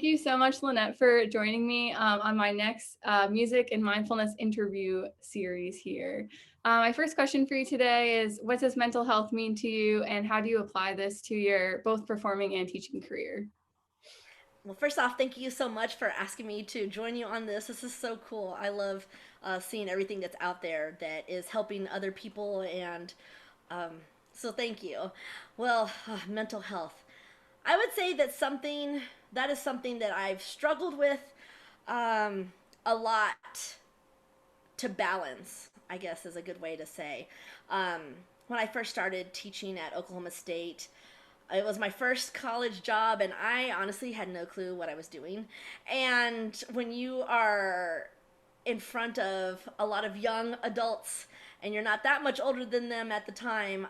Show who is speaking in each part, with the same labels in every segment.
Speaker 1: you so much, Lanette, for joining me on my next music and mindfulness interview series here. My first question for you today is, what does mental health mean to you, and how do you apply this to your both performing and teaching career?
Speaker 2: Well, first off, thank you so much for asking me to join you on this. This is so cool. I love seeing everything that's out there that is helping other people, and um, so thank you. Well, mental health. I would say that is something that I've struggled with a lot to balance, I guess is a good way to say. Um, when I first started teaching at Oklahoma State, it was my first college job, and I honestly had no clue what I was doing. And when you are in front of a lot of young adults and you're not that much older than them at the time,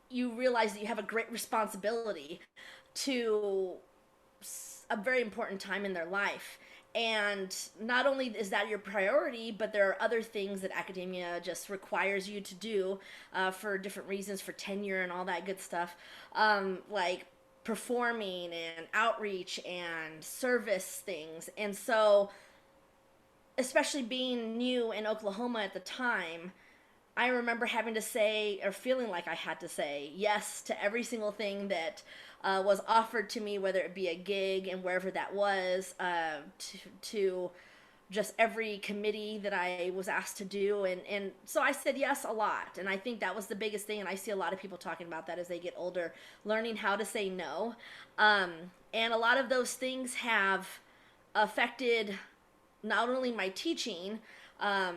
Speaker 2: you realize that you have a great responsibility to a very important time in their life. And not only is that your priority, but there are other things that academia just requires you to do for different reasons, for tenure and all that good stuff, like performing and outreach and service things. And so, especially being new in Oklahoma at the time, I remember having to say, or feeling like I had to say, yes to every single thing that was offered to me, whether it be a gig and wherever that was, to just every committee that I was asked to do. And so I said yes a lot. And I think that was the biggest thing. And I see a lot of people talking about that as they get older, learning how to say no. Um, and a lot of those things have affected not only my teaching, um,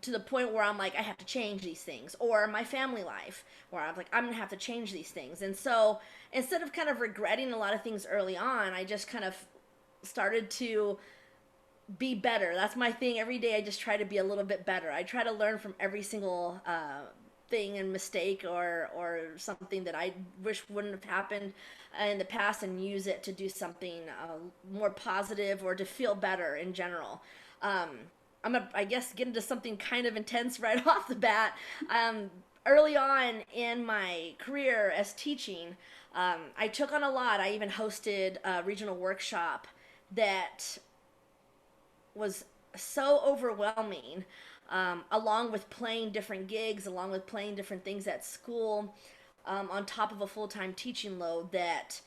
Speaker 2: to the point where I'm like, I have to change these things, or my family life, where I'm like, I'm gonna have to change these things. And so instead of kind of regretting a lot of things early on, I just kind of started to be better. That's my thing. Every day I just try to be a little bit better. I try to learn from every single thing and mistake or something that I wish wouldn't have happened in the past, and use it to do something more positive or to feel better in general. Um, I'm gonna, I guess, get into something kind of intense right off the bat. Early on in my career as teaching, I took on a lot. I even hosted a regional workshop that was so overwhelming, along with playing different gigs, along with playing different things at school, on top of a full time teaching load, that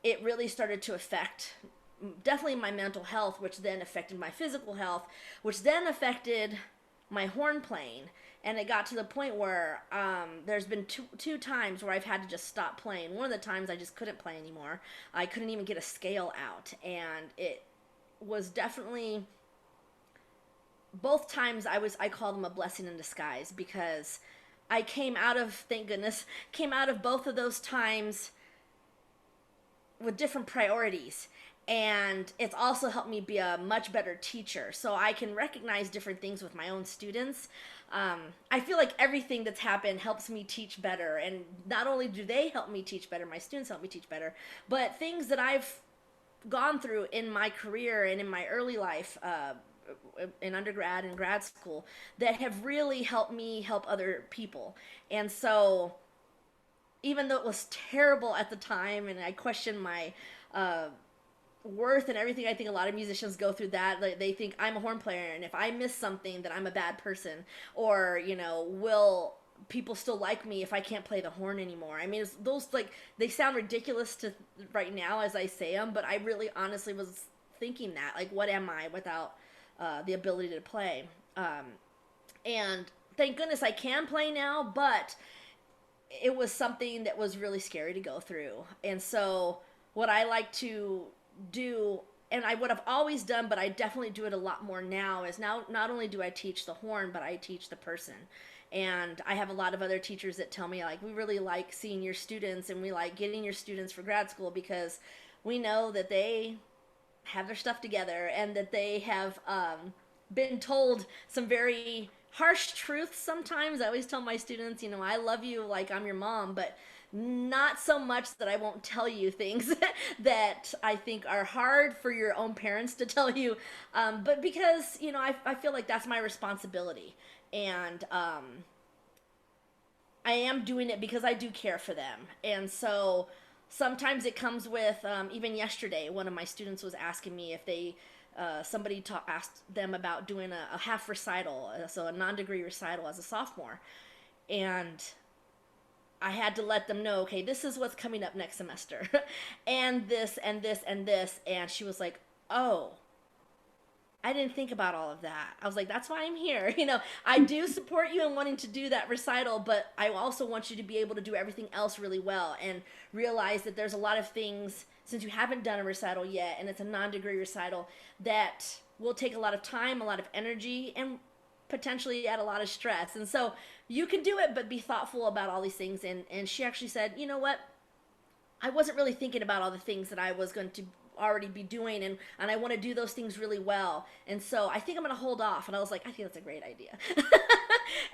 Speaker 2: it really started to affect definitely my mental health, which then affected my physical health, which then affected my horn playing. And it got to the point where there's been two times where I've had to just stop playing. One of the times I just couldn't play anymore. I couldn't even get a scale out. And it was definitely, both times I call them a blessing in disguise, because I came out of, thank goodness, came out of both of those times with different priorities. And it's also helped me be a much better teacher, so I can recognize different things with my own students. I feel like everything that's happened helps me teach better, and not only do they help me teach better, my students help me teach better, but things that I've gone through in my career and in my early life, in undergrad and grad school, that have really helped me help other people. And so, even though it was terrible at the time, and I questioned my uh, worth and everything, I think a lot of musicians go through that. Like, they think I'm a horn player, and if I miss something, then I'm a bad person, or will people still like me if I can't play the horn anymore? I mean, those, like, they sound ridiculous to right now as I say them, but I really honestly was thinking that, like, what am I without the ability to play? And thank goodness I can play now, but it was something that was really scary to go through. And so, what I like to do, and I would have always done, but I definitely do it a lot more now, is now not only do I teach the horn, but I teach the person. And I have a lot of other teachers that tell me, like, we really like seeing your students, and we like getting your students for grad school, because we know that they have their stuff together, and that they have been told some very harsh truths sometimes. I always tell my students, I love you like I'm your mom, but not so much that I won't tell you things that I think are hard for your own parents to tell you. But because, I feel like that's my responsibility. And I am doing it because I do care for them. And so Sometimes it comes with, even yesterday, one of my students was asking me if they, asked them about doing a half recital, so a non-degree recital as a sophomore. And I had to let them know, okay, this is what's coming up next semester, and this, and this, and this. And she was like, oh, I didn't think about all of that. I was like, that's why I'm here. I do support you in wanting to do that recital, but I also want you to be able to do everything else really well and realize that there's a lot of things, since you haven't done a recital yet and it's a non degree recital, that will take a lot of time, a lot of energy, and potentially add a lot of stress. And so you can do it, but be thoughtful about all these things. And she actually said, you know what? I wasn't really thinking about all the things that I was going to already be doing, and I want to do those things really well. And so I think I'm going to hold off. And I was like, I think that's a great idea.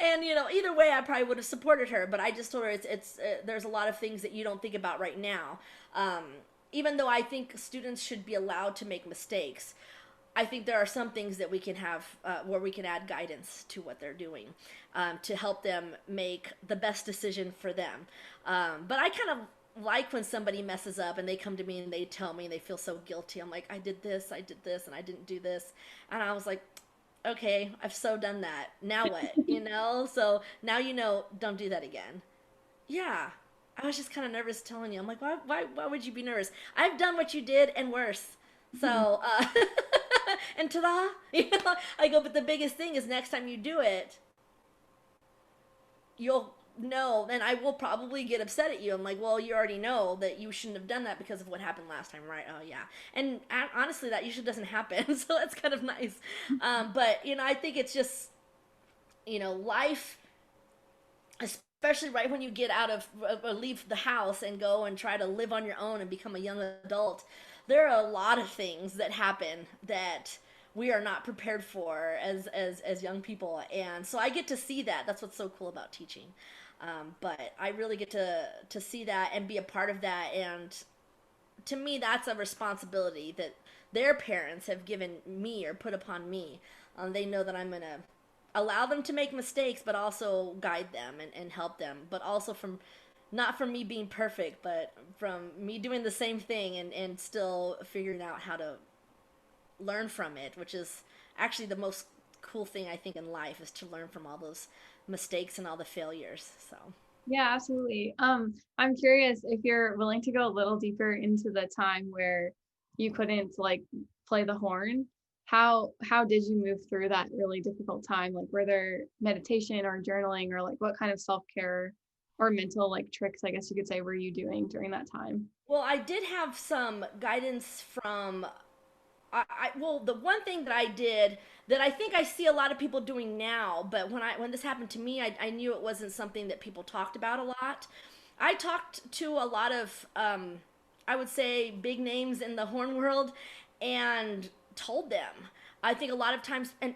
Speaker 2: And either way, I probably would have supported her, but I just told her it's there's a lot of things that you don't think about right now. Even though I think students should be allowed to make mistakes, I think there are some things that we can have where we can add guidance to what they're doing to help them make the best decision for them. But I kind of like when somebody messes up and they come to me and they tell me and they feel so guilty. I'm like, I did this, and I didn't do this. And I was like, okay, I've so done that. Now what? So now don't do that again. Yeah. I was just kind of nervous telling you. I'm like, why would you be nervous? I've done what you did and worse. So, and ta-da, I go, but the biggest thing is next time you do it, you'll know, and I will probably get upset at you. I'm like, well, you already know that you shouldn't have done that because of what happened last time, right? Oh, yeah. And honestly, that usually doesn't happen, so that's kind of nice. But, I think it's just, life, especially right when you get out of, leave the house and go and try to live on your own and become a young adult, there are a lot of things that happen that we are not prepared for as young people. And so I get to see that. That's what's so cool about teaching. But I really get to see that and be a part of that. And to me, that's a responsibility that their parents have given me or put upon me. They know that I'm going to allow them to make mistakes, but also guide them and help them. But also not from me being perfect, but from me doing the same thing and still figuring out how to learn from it, which is actually the most cool thing I think in life, is to learn from all those mistakes and all the failures. So
Speaker 1: Yeah, absolutely. I'm curious if you're willing to go a little deeper into the time where you couldn't like play the horn. How did you move through that really difficult time? Like, were there meditation or journaling, or like what kind of self-care or mental like tricks, I guess you could say, were you doing during that time?
Speaker 2: well, I did have some guidance from well, the one thing that I did that I think I see a lot of people doing now, but when this happened to me, I knew it wasn't something that people talked about a lot. I talked to a lot of, I would say, big names in the horn world, and told them. I think a lot of times, and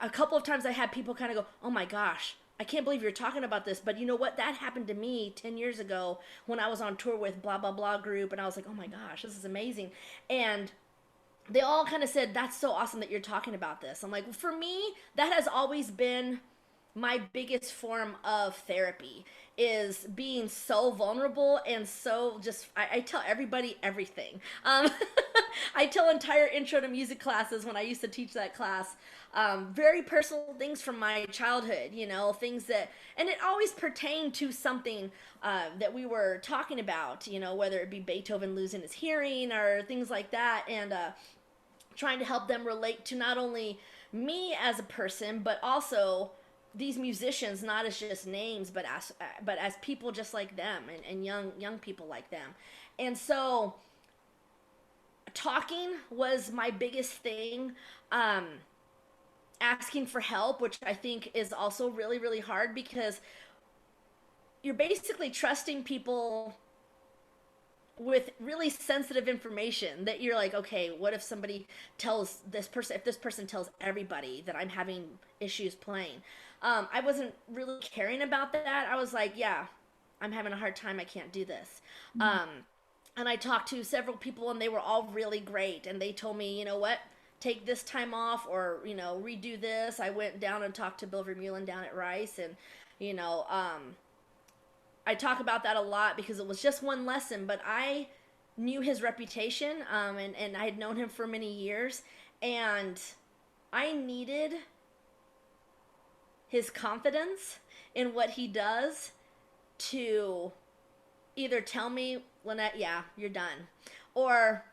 Speaker 2: a couple of times, I had people kind of go, "Oh my gosh, I can't believe you're talking about this." But you know what? That happened to me 10 years ago when I was on tour with blah blah blah group, and I was like, "Oh my gosh, this is amazing." And they all kind of said, "That's so awesome that you're talking about this." I'm like, well, for me, that has always been my biggest form of therapy, is being so vulnerable and so just, I tell everybody everything. I tell entire intro to music classes when I used to teach that class, very personal things from my childhood, things that, and it always pertained to something that we were talking about, whether it be Beethoven losing his hearing or things like that. And trying to help them relate to not only me as a person, but also these musicians, not as just names, but as people just like them, and young people like them. And so talking was my biggest thing. Asking for help, which I think is also really, really hard, because you're basically trusting people with really sensitive information that you're like, okay, what if somebody tells this person, if this person tells everybody that I'm having issues playing? I wasn't really caring about that. I was like, yeah, I'm having a hard time. I can't do this. And I talked to several people, and they were all really great. And they told me, you know what, take this time off, or, redo this. I went down and talked to Bill Vermeulen down at Rice, and, you know, I talk about that a lot because it was just one lesson, but I knew his reputation, and I had known him for many years, and I needed his confidence in what he does to either tell me, Lanette, yeah, you're done, or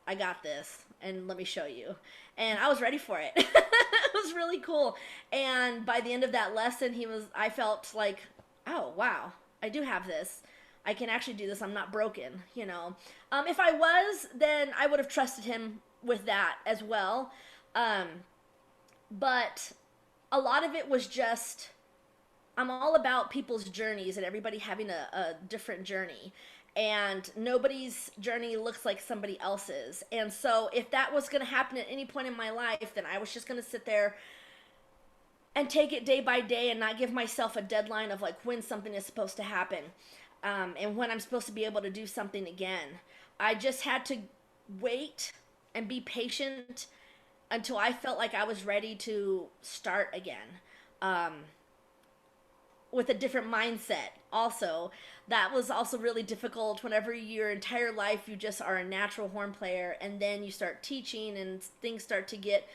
Speaker 2: I got this, and let me show you. And I was ready for it. It was really cool. And by the end of that lesson, I felt like, oh, wow, I do have this. I can actually do this. I'm not broken, you know. If I was, then I would have trusted him with that as well. Um, but a lot of it was just, I'm all about people's journeys and everybody having a different journey. And nobody's journey looks like somebody else's. And so if that was going to happen at any point in my life, then I was just going to sit there and take it day by day and not give myself a deadline of like when something is supposed to happen, and when I'm supposed to be able to do something again. I just had to wait and be patient until I felt like I was ready to start again. Um, with a different mindset also, that was also really difficult whenever your entire life you just are a natural horn player, and then you start teaching and things start to get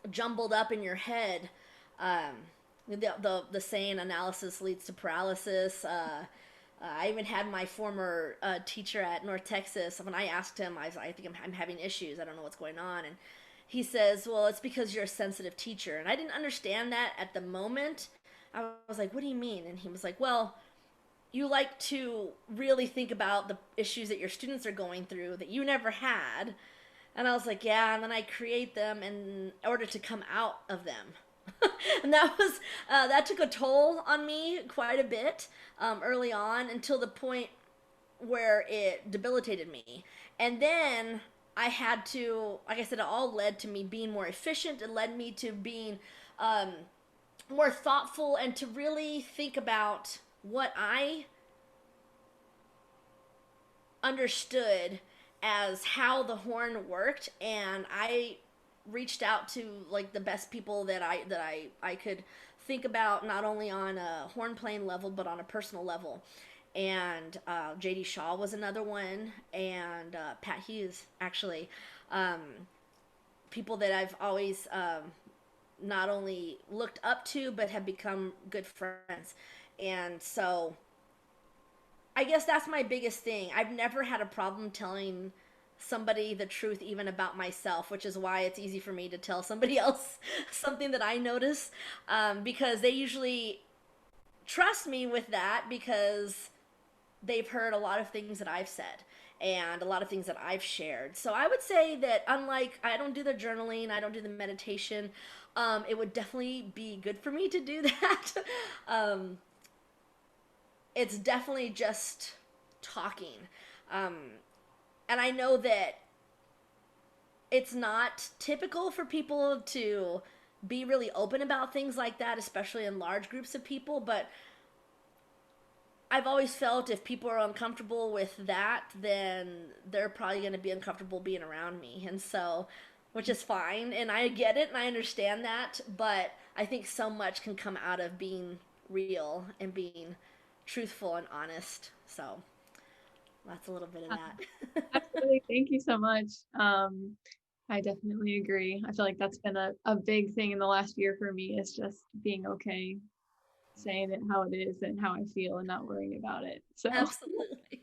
Speaker 2: jumbled up in your head. um, the saying analysis leads to paralysis. I even had my former teacher at North Texas. When I asked him, I think I'm having issues. I don't know what's going on. And he says, well, it's because you're a sensitive teacher. And I didn't understand that at the moment. I was like, what do you mean? And he was like, well, you like to really think about the issues that your students are going through that you never had. And I was like, yeah, and then I create them in order to come out of them. And that took a toll on me quite a bit early on, until the point where it debilitated me. And then I had to, like I said, it all led to me being more efficient. It led me to being um, more thoughtful and to really think about what I understood as how the horn worked. And I reached out to like the best people that I could think about, not only on a horn playing level but on a personal level. And JD Shaw was another one, and Pat Hughes, actually. um, People that I've always not only looked up to but have become good friends. And so I guess that's my biggest thing. I've never had a problem telling somebody the truth, even about myself, which is why it's easy for me to tell somebody else something that I notice, because they usually trust me with that because they've heard a lot of things that I've said and a lot of things that I've shared. So I would say that, unlike, I don't do the journaling, I don't do the meditation, it would definitely be good for me to do that. um, it's definitely just talking. Um, and I know that it's not typical for people to be really open about things like that, especially in large groups of people. But I've always felt if people are uncomfortable with that, then they're probably going to be uncomfortable being around me. And so, which is fine. And I get it and I understand that. But I think so much can come out of being real and being truthful and honest. So that's a little bit of that.
Speaker 1: Absolutely. Thank you so much. I definitely agree. I feel like that's been a big thing in the last year for me, is just being okay saying it how it is and how I feel and not worrying about it. So
Speaker 2: Absolutely.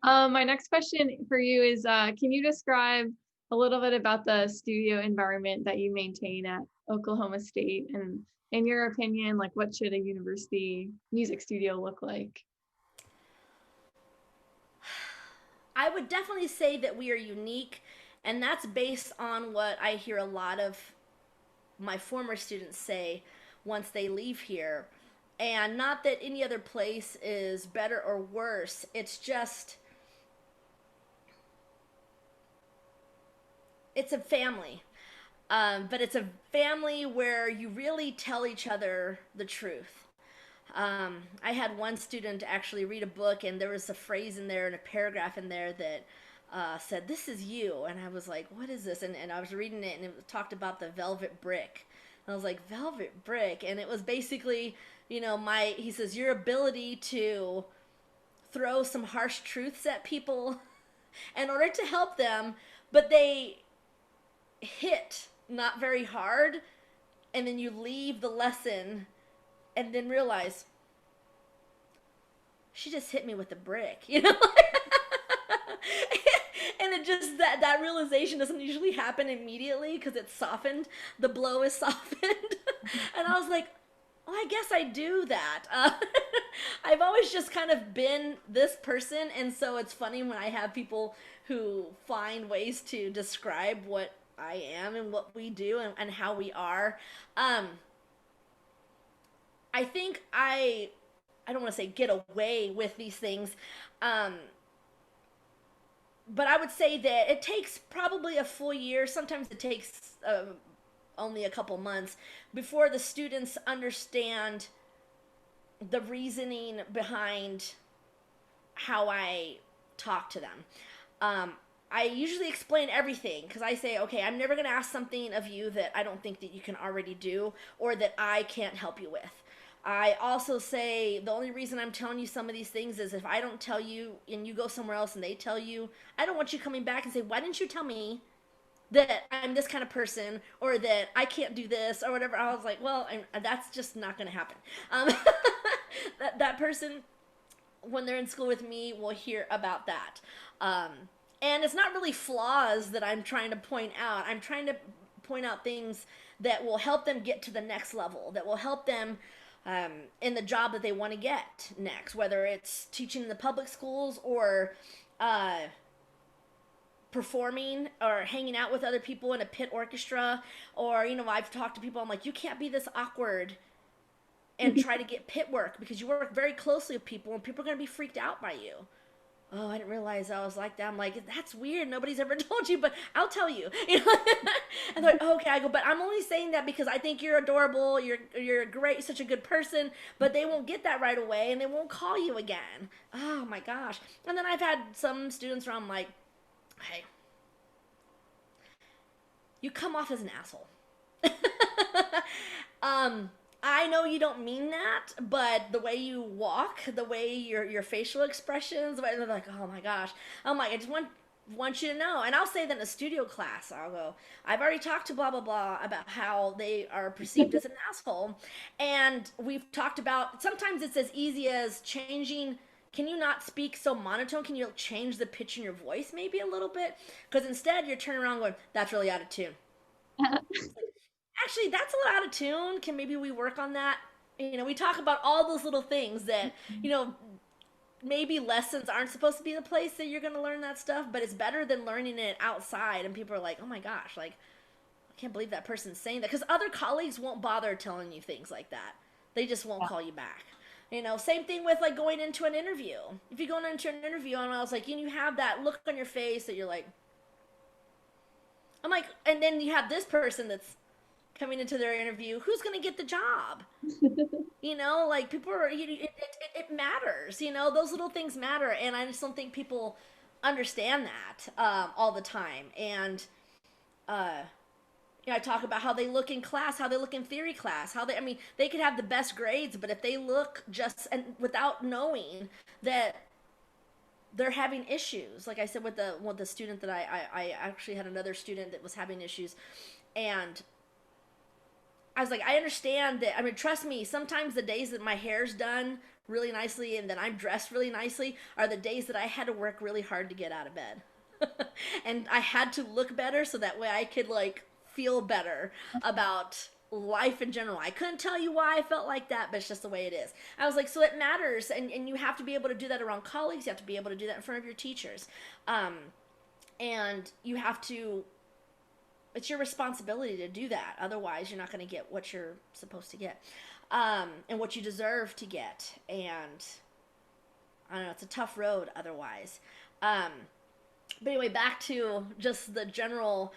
Speaker 1: my next question for you is, can you describe a little bit about the studio environment that you maintain at Oklahoma State? And in your opinion, like, what should a university music studio look like?
Speaker 2: I would definitely say that we are unique, and that's based on what I hear a lot of my former students say once they leave here. And not that any other place is better or worse, it's just, it's a family. But it's a family where you really tell each other the truth. I had one student actually read a book, and there was a phrase in there and a paragraph in there that said, "This is you." And I was like, "What is this?" And I was reading it, and it talked about the velvet brick. I was like, velvet brick. And it was basically, he says, your ability to throw some harsh truths at people in order to help them, but they hit not very hard, and then you leave the lesson and then realize she just hit me with a brick, and it just that realization doesn't usually happen immediately because it's softened, the blow is softened. And I was like, well, I guess I do that. I've always just kind of been this person, and so it's funny when I have people who find ways to describe what I am and what we do and how we are. I think I don't want to say get away with these things, but I would say that it takes probably a full year. Sometimes it takes only a couple months before the students understand the reasoning behind how I talk to them. I usually explain everything because I say, okay, I'm never going to ask something of you that I don't think that you can already do or that I can't help you with. I also say the only reason I'm telling you some of these things is if I don't tell you and you go somewhere else and they tell you, I don't want you coming back and say, why didn't you tell me that I'm this kind of person or that I can't do this or whatever. I was like, well, that's just not going to happen. That person, when they're in school with me, will hear about that. And it's not really flaws that I'm trying to point out. I'm trying to point out things that will help them get to the next level, that will help them in the job that they want to get next, whether it's teaching in the public schools or performing or hanging out with other people in a pit orchestra. Or, I've talked to people, I'm like, you can't be this awkward and try to get pit work because you work very closely with people and people are going to be freaked out by you. Oh, I didn't realize I was like that. I'm like, that's weird. Nobody's ever told you, but I'll tell you. And they're like, okay. I go, but I'm only saying that because I think you're adorable. You're great. Such a good person. But they won't get that right away, and they won't call you again. Oh my gosh. And then I've had some students where I'm like, hey, you come off as an asshole. I know you don't mean that, but the way you walk, the way your facial expressions, the way they're like, oh my gosh. I'm like, I just want you to know. And I'll say that in a studio class, I'll go, I've already talked to blah, blah, blah about how they are perceived as an asshole. And we've talked about, sometimes it's as easy as changing. Can you not speak so monotone? Can you change the pitch in your voice maybe a little bit? Because instead you're turning around going, that's really out of tune. Actually, that's a little out of tune. Can maybe we work on that? We talk about all those little things that, maybe lessons aren't supposed to be the place that you're going to learn that stuff, but it's better than learning it outside. And people are like, oh my gosh, like, I can't believe that person's saying that. Because other colleagues won't bother telling you things like that. They just won't call you back. Same thing with like going into an interview. If you go into an interview and I was like, you have that look on your face that you're like, I'm like, and then you have this person that's coming into their interview, who's going to get the job? Like people are, it matters, those little things matter. And I just don't think people understand that all the time. And, I talk about how they look in class, how they look in theory class, they could have the best grades, but if they look just, and without knowing that they're having issues, like I said, with the student that I actually had another student that was having issues. And I was like, I understand that. Trust me, sometimes the days that my hair's done really nicely and that I'm dressed really nicely are the days that I had to work really hard to get out of bed. And I had to look better so that way I could like feel better about life in general. I couldn't tell you why I felt like that, but it's just the way it is. I was like, so it matters. And you have to be able to do that around colleagues. You have to be able to do that in front of your teachers. And you have to, it's your responsibility to do that. Otherwise, you're not going to get what you're supposed to get, and what you deserve to get. And I don't know, it's a tough road otherwise. But anyway, back to just the general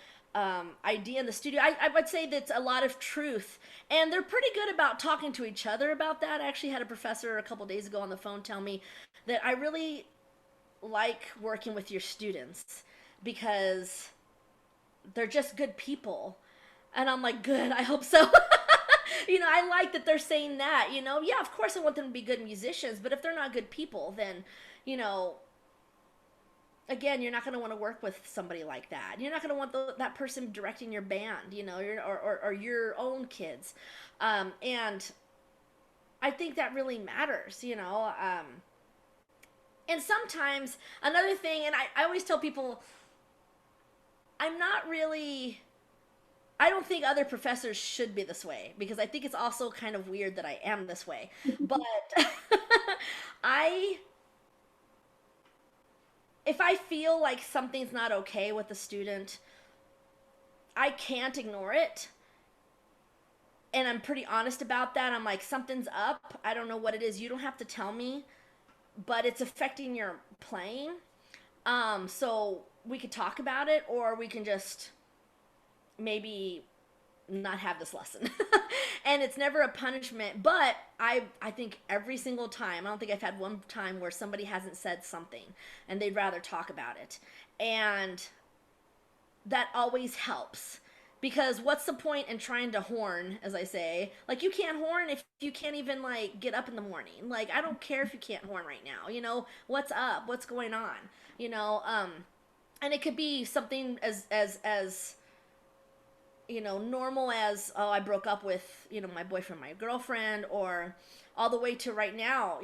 Speaker 2: idea in the studio. I would say that's a lot of truth, and they're pretty good about talking to each other about that. I actually had a professor a couple days ago on the phone tell me that I really like working with your students because they're just good people. And I'm like, good, I hope so. I like that they're saying that, yeah, of course I want them to be good musicians, but if they're not good people, then, you know, again, you're not going to want to work with somebody like that. You're not going to want that person directing your band, or your own kids. And I think that really matters. And sometimes another thing, and I always tell people, I'm not really, I don't think other professors should be this way because I think it's also kind of weird that I am this way. But I, if I feel like something's not okay with the student, I can't ignore it. And I'm pretty honest about that. I'm like, something's up. I don't know what it is. You don't have to tell me, but it's affecting your playing. So we could talk about it, or we can just maybe not have this lesson. And it's never a punishment, but I think every single time, I don't think I've had one time where somebody hasn't said something and they'd rather talk about it. And that always helps. Because what's the point in trying to horn, as I say? Like, you can't horn if you can't even, like, get up in the morning. Like, I don't care if you can't horn right now. What's up? What's going on? And it could be something as normal as, oh, I broke up with, my boyfriend, my girlfriend, or all the way to right now,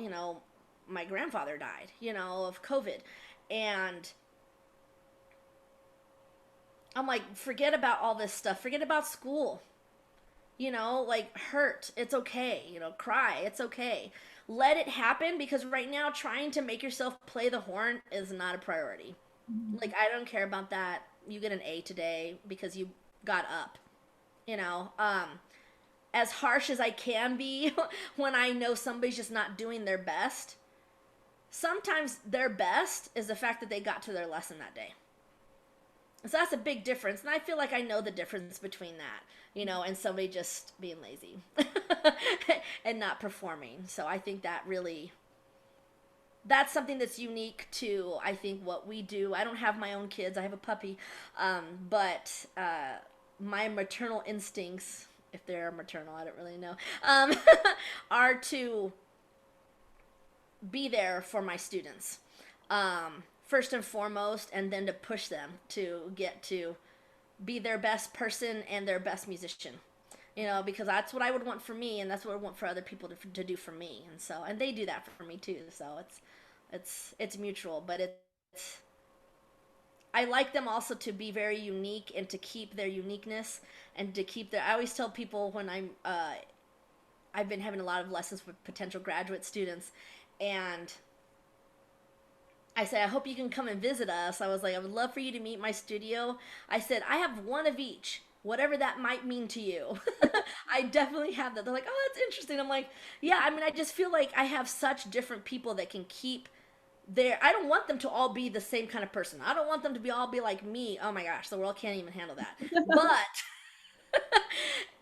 Speaker 2: my grandfather died, of COVID. And I'm like, forget about all this stuff. Forget about school. Like, hurt. It's okay. Cry. It's okay. Let it happen, because right now trying to make yourself play the horn is not a priority. Like, I don't care about that. You get an A today because you got up. You know, as harsh as I can be when I know somebody's just not doing their best, sometimes their best is the fact that they got to their lesson that day. So that's a big difference. And I feel like I know the difference between that, and somebody just being lazy and not performing. So I think that's something that's unique to, I think, what we do. I don't have my own kids. I have a puppy. But my maternal instincts, if they're maternal, I don't really know, are to be there for my students. First and foremost, and then to push them to get to be their best person and their best musician. Because that's what I would want for me, and that's what I want for other people to do for me. And they do that for me too. So it's mutual, but it's I like them also to be very unique and to keep their uniqueness and to keep their. I always tell people when I've been having a lot of lessons with potential graduate students, and I said, I hope you can come and visit us. I was like, I would love for you to meet my studio. I said, I have one of each, whatever that might mean to you. I definitely have that. They're like, oh, that's interesting. I'm like, yeah, I mean, I just feel like I have such different people that can keep I don't want them to all be the same kind of person. I don't want them to all be like me. Oh my gosh, the world can't even handle that. But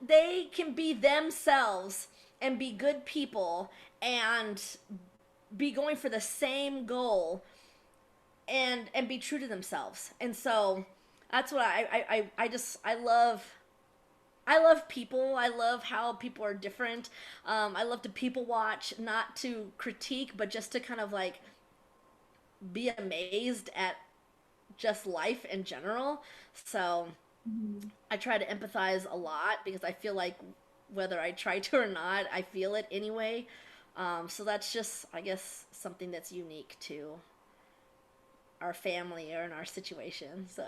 Speaker 2: they can be themselves and be good people and be going for the same goal and be true to themselves. And so that's what I love people. I love how people are different. I love to people watch, not to critique, but just to kind of like be amazed at just life in general. So I try to empathize a lot because I feel like whether I try to or not, I feel it anyway. So that's just, I guess, something that's unique to our family or in our situation. So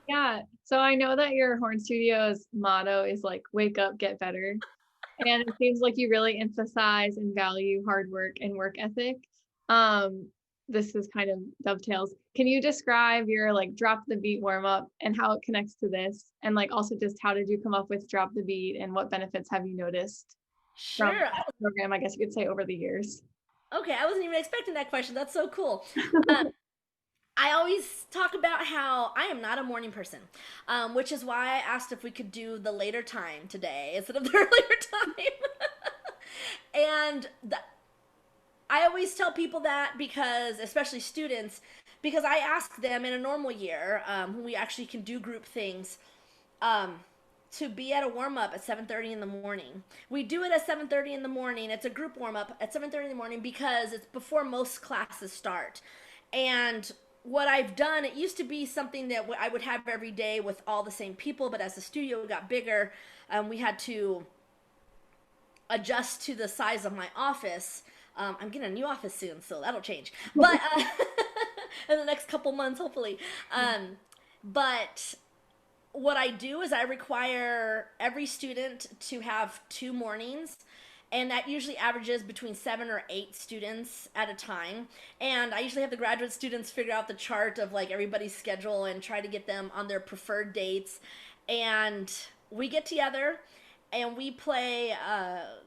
Speaker 1: Yeah. So I know that your horn studio's motto is like, wake up, get better. And it seems like you really emphasize and value hard work and work ethic. This is kind of dovetails. Can you describe your like drop the beat warm up and how it connects to this? And like also just how did you come up with drop the beat and what benefits have you noticed from
Speaker 2: sure.
Speaker 1: the program, I guess you could say, over the years?
Speaker 2: Okay, I wasn't even expecting that question. That's so cool. I always talk about how I am not a morning person, which is why I asked if we could do the later time today instead of the earlier time. And I always tell people that because, especially students, because I ask them in a normal year when we actually can do group things, to be at a warm up at 7:30 in the morning. We do it at 7:30 in the morning. It's a group warm up at 7:30 in the morning because it's before most classes start. And what I've done, it used to be something that I would have every day with all the same people, but as the studio got bigger, we had to adjust to the size of my office. I'm getting a new office soon, so that'll change. But in the next couple months, hopefully. But what I do is I require every student to have 2 mornings, and that usually averages between 7 or 8 students at a time. And I usually have the graduate students figure out the chart of like everybody's schedule and try to get them on their preferred dates. And we get together and we play,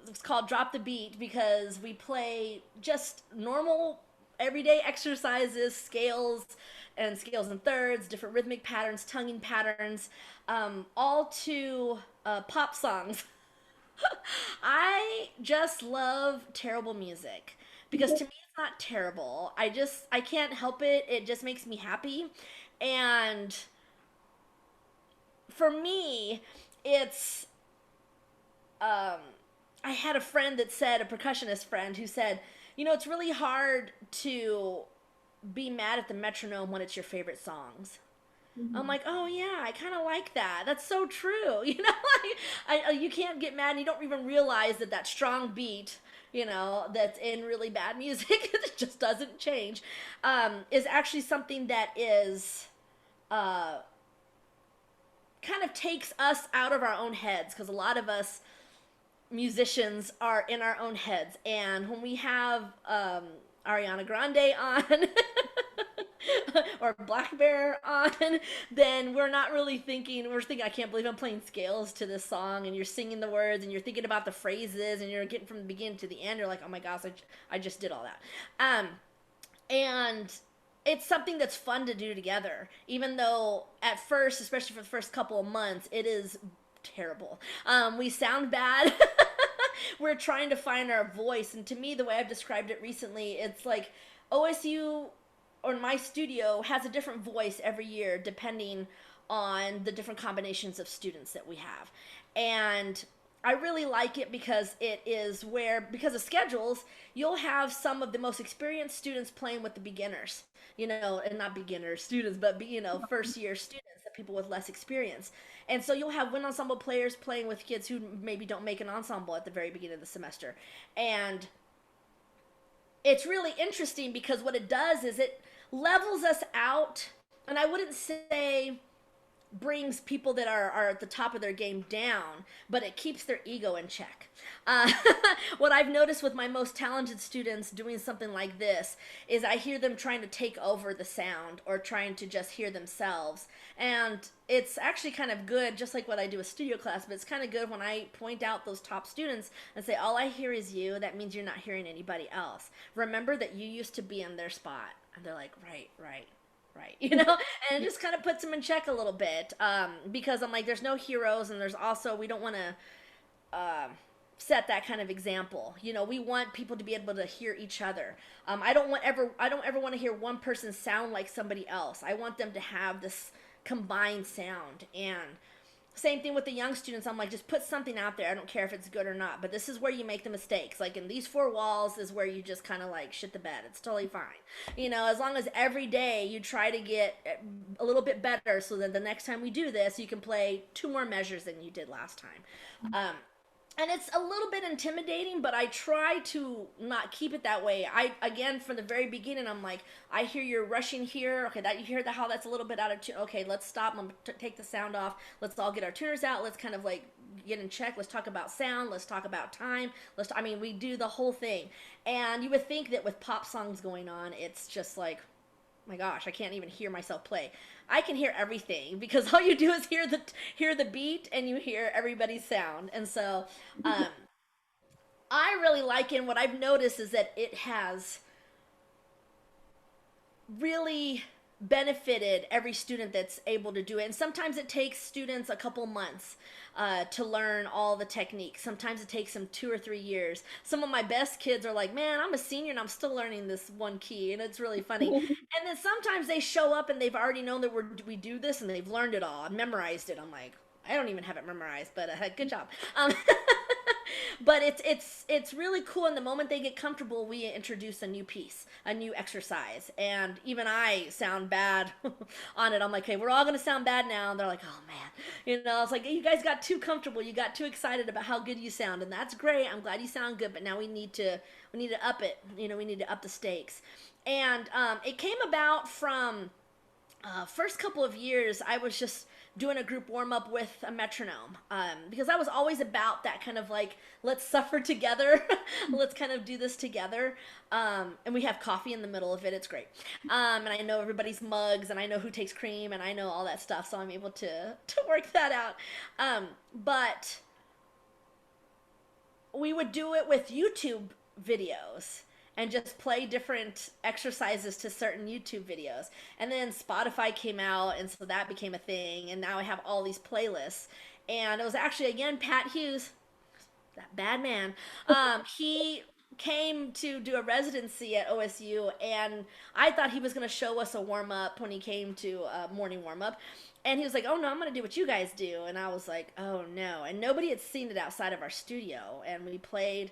Speaker 2: it's called Drop the Beat, because we play just normal everyday exercises, scales and thirds, different rhythmic patterns, tonguing patterns, all to pop songs. I just love terrible music because to me it's not terrible. I can't help it. It just makes me happy. And for me, it's I had a friend that said, a percussionist friend who said, it's really hard to be mad at the metronome when it's your favorite songs. I'm like, oh yeah, I kind of like that. That's so true. You can't get mad and you don't even realize that strong beat, that's in really bad music, it just doesn't change, is actually something that is, kind of takes us out of our own heads, because a lot of us musicians are in our own heads. And when we have Ariana Grande on or Black Bear on, then we're not really thinking, we're thinking, I can't believe I'm playing scales to this song, and you're singing the words and you're thinking about the phrases and you're getting from the beginning to the end. You're like, oh my gosh, I just did all that. And it's something that's fun to do together, even though at first, especially for the first couple of months, it is terrible. We sound bad. We're trying to find our voice. And to me, the way I've described it recently, it's like OSU or my studio has a different voice every year depending on the different combinations of students that we have. And I really like it because it is where, because of schedules, you'll have some of the most experienced students playing with the beginners, and not beginner students, but, first year students, the people with less experience. And so you'll have wind ensemble players playing with kids who maybe don't make an ensemble at the very beginning of the semester. And it's really interesting because what it does is it levels us out. And I wouldn't say brings people that are at the top of their game down, but it keeps their ego in check. What I've noticed with my most talented students doing something like this is I hear them trying to take over the sound or trying to just hear themselves. And it's actually kind of good, just like what I do with studio class, but it's kind of good when I point out those top students and say, all I hear is you. That means you're not hearing anybody else. Remember that you used to be in their spot. And they're like, right. And it just kind of puts them in check a little bit, because I'm like, there's no heroes, and there's also, we don't want to set that kind of example. We want people to be able to hear each other. I don't ever want to hear one person sound like somebody else. I want them to have this combined sound. And same thing with the young students. I'm like, just put something out there. I don't care if it's good or not, but this is where you make the mistakes. Like in these 4 walls is where you just kind of like shit the bed. It's totally fine. As long as every day you try to get a little bit better, so that the next time we do this, you can play 2 more measures than you did last time. And it's a little bit intimidating, but I try to not keep it that way. Again, from the very beginning, I'm like, I hear you're rushing here. Okay, you hear how that's a little bit out of tune. Okay, let's stop. I'm gonna take the sound off. Let's all get our tuners out. Let's kind of like get in check. Let's talk about sound. Let's talk about time. We do the whole thing. And you would think that with pop songs going on, it's just like, my gosh, I can't even hear myself play. I can hear everything because all you do is hear the beat and you hear everybody's sound. And so I really like it. And what I've noticed is that it has really benefited every student that's able to do it. And sometimes it takes students a couple months to learn all the techniques. Sometimes it takes them 2 or 3 years. Some of my best kids are like, man, I'm a senior and I'm still learning this one key, and it's really funny. And then sometimes they show up and they've already known that we do this and they've learned it all and memorized it. I'm like, I don't even have it memorized, but good job. Um, but it's really cool. And the moment they get comfortable, we introduce a new piece, a new exercise, and even I sound bad on it. I'm like, okay, we're all gonna sound bad now. And they're like, oh man, it's like you guys got too comfortable, you got too excited about how good you sound, and that's great. I'm glad you sound good, but now we need to up it. We need to up the stakes. And it came about from first couple of years, I was just doing a group warm up with a metronome because I was always about that kind of like, let's suffer together, let's kind of do this together. And we have coffee in the middle of it. It's great. And I know everybody's mugs, and I know who takes cream, and I know all that stuff, so I'm able to work that out. But we would do it with YouTube videos and just play different exercises to certain YouTube videos. And then Spotify came out, and so that became a thing. And now I have all these playlists. And it was actually, again, Pat Hughes, that bad man. He came to do a residency at OSU, and I thought he was going to show us a warm up when he came to morning warm up. And he was like, oh no, I'm going to do what you guys do. And I was like, oh no. And nobody had seen it outside of our studio. And we played,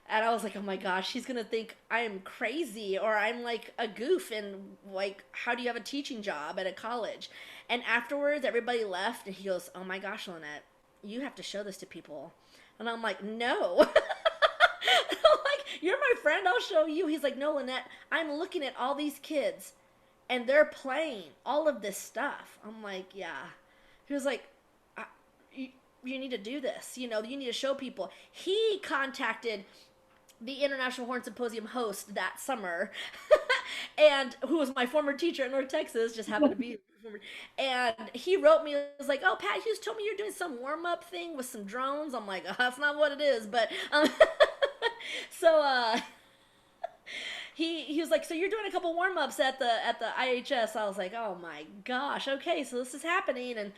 Speaker 2: and I was like, oh my gosh, he's gonna think I'm crazy or I'm like a goof, and like, how do you have a teaching job at a college? And afterwards, everybody left, and he goes, oh my gosh, Lanette, you have to show this to people. And I'm like, no. I'm like, you're my friend, I'll show you. He's like, no, Lanette, I'm looking at all these kids, and they're playing all of this stuff. I'm like, yeah. He was like, you need to do this. You need to show people. He contacted the International Horn Symposium host that summer, and who was my former teacher in North Texas, just happened to be. And he wrote me, was like, oh, Pat Hughes told me you're doing some warm up thing with some drones. I'm like, oh, that's not what it is, but so he was like, so you're doing a couple warm ups at the IHS. I was like, oh my gosh, okay, so this is happening. And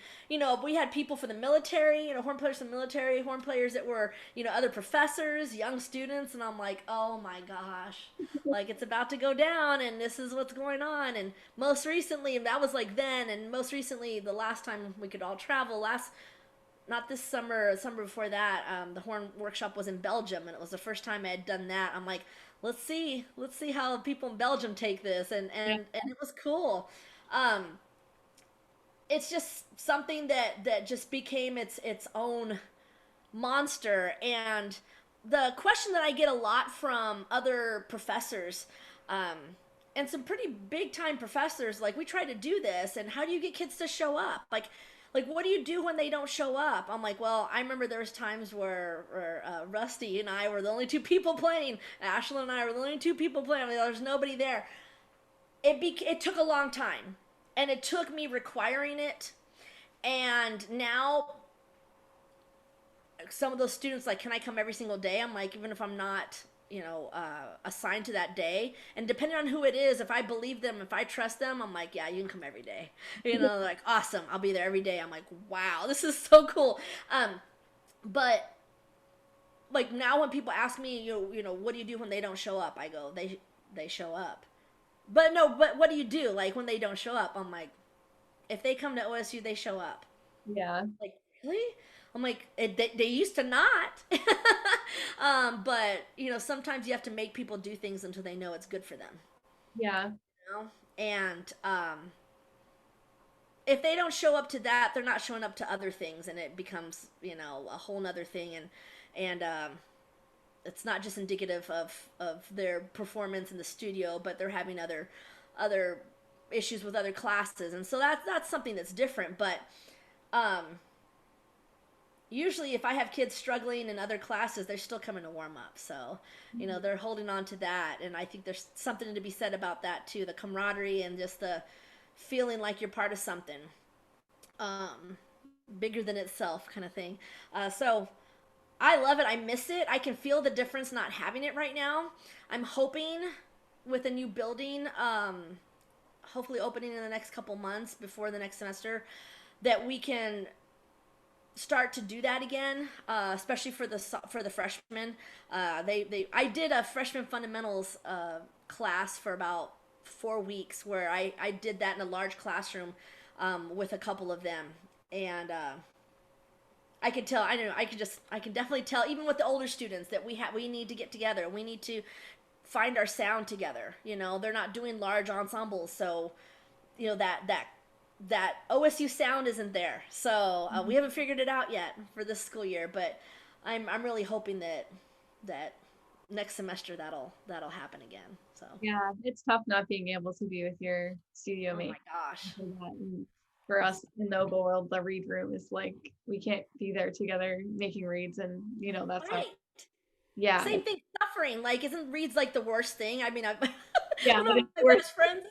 Speaker 2: we had people for the military, horn players from the military, horn players that were other professors, young students, and I'm like, oh my gosh, like it's about to go down, and this is what's going on. And most recently, and that was like then, and most recently, the last time we could all travel, not this summer, summer before that, the horn workshop was in Belgium, and it was the first time I had done that. I'm like, let's see how people in Belgium take this, and it was cool. Um, it's just something that just became its own monster. And the question that I get a lot from other professors, um, and some pretty big time professors, like, we try to do this, and how do you get kids to show up? Like, what do you do when they don't show up? I'm like, well, I remember there was times where Rusty and I were the only two people playing. Ashlyn and I were the only two people playing. I mean, there was nobody there. It took a long time, and it took me requiring it. And now some of those students, like, can I come every single day? I'm like, even if I'm not assigned to that day, and depending on who it is, if I believe them, if I trust them, I'm like, yeah, you can come every day. Like, awesome, I'll be there every day. I'm like, wow, this is so cool. But like, now when people ask me, what do you do when they don't show up? I go, they show up. But no, but what do you do, like, when they don't show up? I'm like, if they come to OSU, they show up.
Speaker 1: Yeah.
Speaker 2: Like, really? I'm like, they used to not. But sometimes you have to make people do things until they know it's good for them.
Speaker 1: Yeah.
Speaker 2: And if they don't show up to that, they're not showing up to other things, and it becomes a whole nother thing. And it's not just indicative of their performance in the studio, but they're having other issues with other classes, and so that's something that's different. But um, usually, if I have kids struggling in other classes, they're still coming to warm up. So, they're holding on to that. And I think there's something to be said about that too, the camaraderie and just the feeling like you're part of something bigger than itself, kind of thing. So I love it. I miss it. I can feel the difference not having it right now. I'm hoping with a new building, hopefully opening in the next couple months before the next semester, that we can start to do that again, especially for the freshmen. I did a freshman fundamentals class for about 4 weeks, where I did that in a large classroom with a couple of them, and I can tell. I know. I can definitely tell. Even with the older students, that we need to get together. We need to find our sound together. You know, they're not doing large ensembles, so you know that OSU sound isn't there. So we haven't figured it out yet for this school year, but I'm really hoping that next semester that'll happen again. So
Speaker 1: Yeah, it's tough not being able to be with your studio
Speaker 2: oh my
Speaker 1: mate.
Speaker 2: gosh,
Speaker 1: And for us in the Oboe world, the read room is like we can't be there together making reads, and that's not.
Speaker 2: right.
Speaker 1: Yeah,
Speaker 2: Same thing. Suffering like isn't Reed's like the worst thing. I mean, I
Speaker 1: yeah,
Speaker 2: one
Speaker 1: but
Speaker 2: of
Speaker 1: it's
Speaker 2: my
Speaker 1: worth.
Speaker 2: best friends.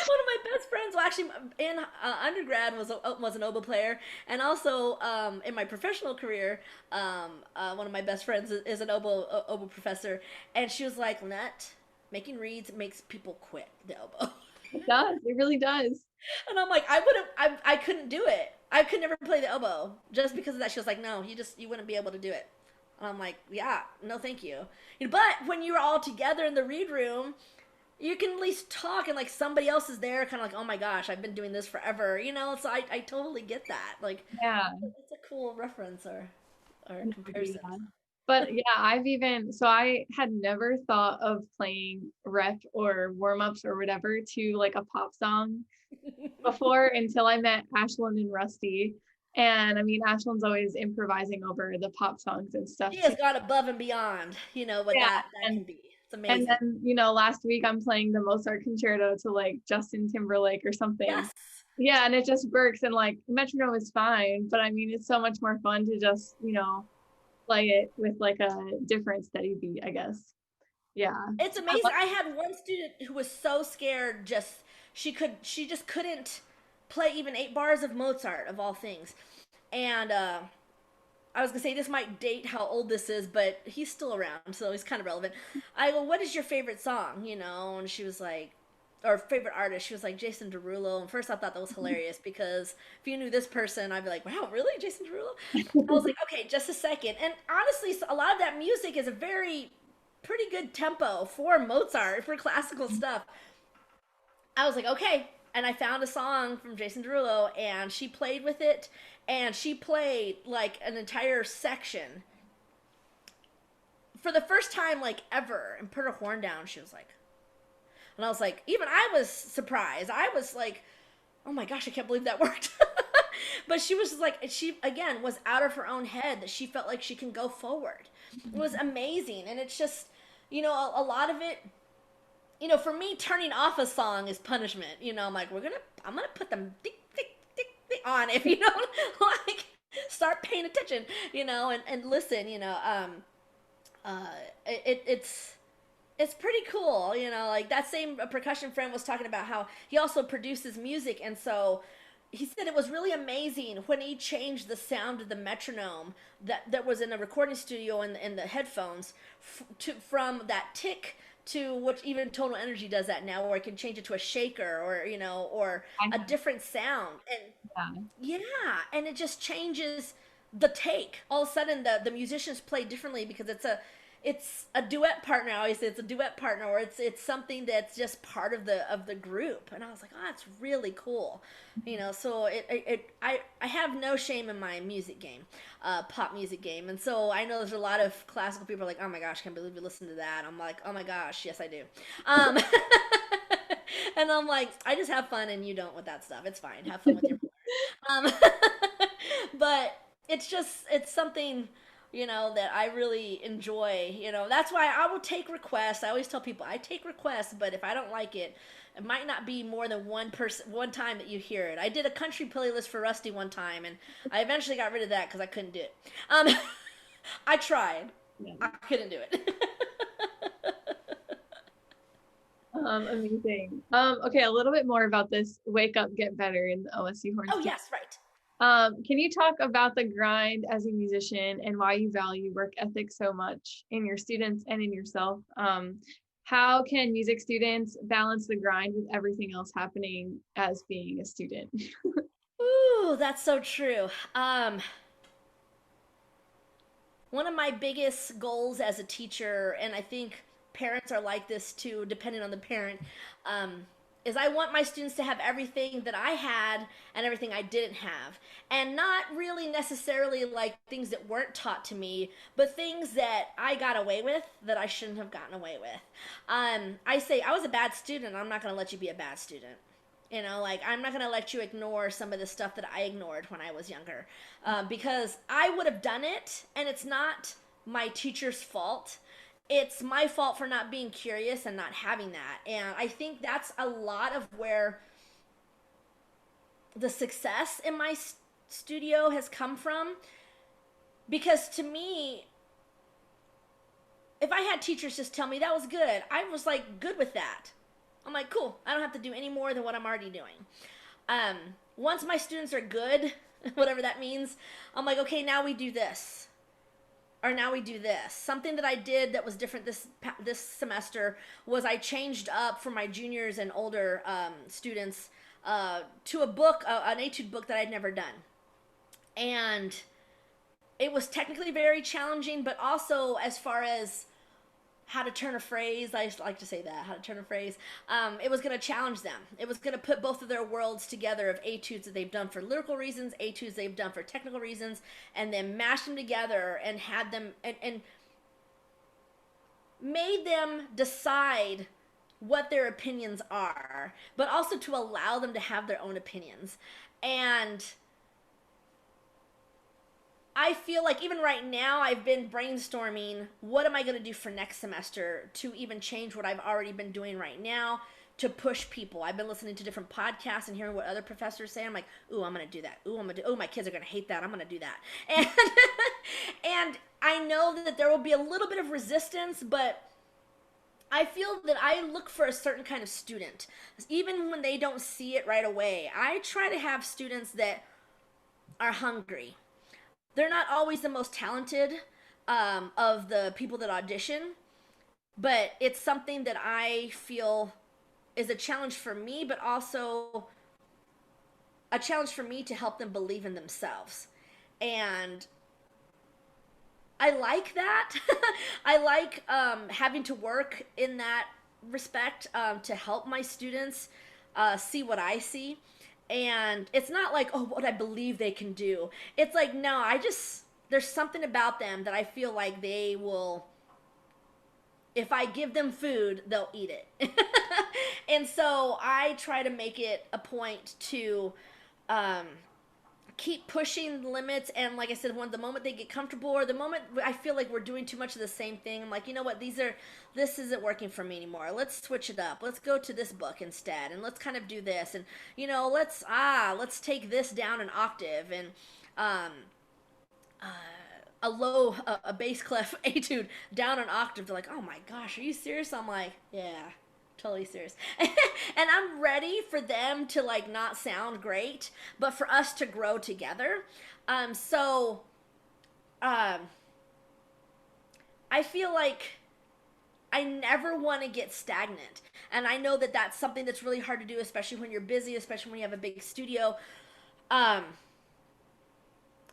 Speaker 2: One of my best friends, well, actually, in undergrad was an oboe player, and also in my professional career, one of my best friends is an oboe professor, and she was like, "Lanette, making reeds makes people quit the oboe,"
Speaker 1: It does. It really does.
Speaker 2: and I'm like, I couldn't do it. I could never play the oboe just because of that. She was like, "No, you wouldn't be able to do it." And I'm like, "Yeah, no, thank you." But when you're all together in the read room, you can at least talk and like somebody else is there kind of like, oh my gosh, I've been doing this forever, so I totally get that. Like
Speaker 1: Yeah.
Speaker 2: it's a cool reference or comparison.
Speaker 1: Yeah. But yeah, I had never thought of playing rep or warm-ups or whatever to like a pop song before until I met Ashlyn and Rusty. And I mean, Ashlyn's always improvising over the pop songs and stuff
Speaker 2: She
Speaker 1: too.
Speaker 2: has gone above and beyond, what
Speaker 1: Yeah.
Speaker 2: that
Speaker 1: And
Speaker 2: can be. It's
Speaker 1: and
Speaker 2: amazing.
Speaker 1: then, last week I'm playing the Mozart concerto to like Justin Timberlake or something.
Speaker 2: Yes.
Speaker 1: Yeah, and it just works, and like metronome is fine, but I mean it's so much more fun to just, play it with like a different steady beat, I guess. Yeah.
Speaker 2: It's amazing. I had one student who was so scared, just she just couldn't play even 8 bars of Mozart of all things. And I was gonna say this might date how old this is, but he's still around, so he's kind of relevant. I go, "What is your favorite song?" And she was like, or favorite artist. She was like Jason Derulo. And first, I thought that was hilarious because if you knew this person, I'd be like, "Wow, really, Jason Derulo?" I was like, "Okay, just a second." And honestly, a lot of that music is a very pretty good tempo for Mozart for classical stuff. I was like, okay. And I found a song from Jason Derulo, and she played with it, and she played like an entire section for the first time, like ever, and put her horn down. She was like, and I was like, even I was surprised. I was like, oh my gosh, I can't believe that worked. But she was just like, she again was out of her own head that she felt like she can go forward. It was amazing, and it's just, a lot of it for me, turning off a song is punishment. I'm like, I'm gonna put them tick, tick, tick, tick on if you don't like start paying attention, and listen, it's pretty cool, like that same percussion friend was talking about how he also produces music, and so he said it was really amazing when he changed the sound of the metronome that was in the recording studio and in the headphones from that tick to what even Tonal Energy does that now, where it can change it to a shaker or
Speaker 1: I
Speaker 2: a
Speaker 1: have,
Speaker 2: different sound. And
Speaker 1: yeah.
Speaker 2: yeah, and it just changes the take. All of a sudden, the musicians play differently because it's a duet partner. I always say it's a duet partner, or it's something that's just part of the group. And I was like, oh, that's really cool, So I have no shame in my music game, pop music game, and so I know there's a lot of classical people are like, oh my gosh, can't believe you listen to that. I'm like, oh my gosh, yes I do, and I'm like, I just have fun, and you don't with that stuff. It's fine, have fun with your um, but it's something that I really enjoy. That's why I will take requests. I always tell people I take requests, but if I don't like it, it might not be more than one time that you hear it. I did a country playlist for Rusty one time, and I eventually got rid of that because I couldn't do it. I tried.
Speaker 1: Yeah.
Speaker 2: I couldn't do it.
Speaker 1: Amazing. Okay, a little bit more about this Wake Up, Get Better in the OSU Horn.
Speaker 2: Oh yes, right.
Speaker 1: Can you talk about the grind as a musician and why you value work ethic so much in your students and in yourself? How can music students balance the grind with everything else happening as being a student?
Speaker 2: Ooh, that's so true. One of my biggest goals as a teacher, and I think parents are like this too, depending on the parent, um, is I want my students to have everything that I had and everything I didn't have. And not really necessarily like things that weren't taught to me, but things that I got away with that I shouldn't have gotten away with. I say, I was a bad student. I'm not going to let you be a bad student. You know, like, I'm not going to let you ignore some of the stuff that I ignored when I was younger. Because I would have done it, and it's not my teacher's fault. It's my fault for not being curious and not having that. And I think that's a lot of where the success in my studio has come from. Because to me, if I had teachers just tell me that was good, I was like good with that. I'm like, cool, I don't have to do any more than what I'm already doing. Once my students are good, whatever that means, I'm like, okay, now we do this. Or now we do this. Something that I did that was different this semester was I changed up for my juniors and older students to a book, an etude book that I'd never done. And it was technically very challenging, but also as far as how to turn a phrase, I like to say that, how to turn a phrase, it was going to challenge them. It was going to put both of their worlds together of etudes that they've done for lyrical reasons, etudes they've done for technical reasons, and then mashed them together and had them, and made them decide what their opinions are, but also to allow them to have their own opinions. And I feel like even right now I've been brainstorming what am I going to do for next semester to even change what I've already been doing right now to push people. I've been listening to different podcasts and hearing what other professors say. I'm like, ooh, I'm going to do that. Ooh, my kids are going to hate that. I'm going to do that. And, and I know that there will be a little bit of resistance, but I feel that I look for a certain kind of student. Even when they don't see it right away, I try to have students that are hungry. They're not always the most talented of the people that audition, but it's something that I feel is a challenge for me, but also a challenge for me to help them believe in themselves. And I like that. I like having to work in that respect to help my students see what I see. And it's not like, oh, what I believe they can do. It's like, no, there's something about them that I feel like they will, if I give them food, they'll eat it. And so I try to make it a point to keep pushing limits. And like I said, the moment they get comfortable, or the moment I feel like we're doing too much of the same thing, I'm like, you know what, this isn't working for me anymore. Let's switch it up. Let's go to this book instead, and let's kind of do this, and let's take this down an octave, and a bass clef etude down an octave. They're like, oh my gosh, are you serious? I'm like, yeah, totally serious. And I'm ready for them to like not sound great, but for us to grow together. I feel like I never want to get stagnant. And I know that that's something that's really hard to do, especially when you're busy, especially when you have a big studio. I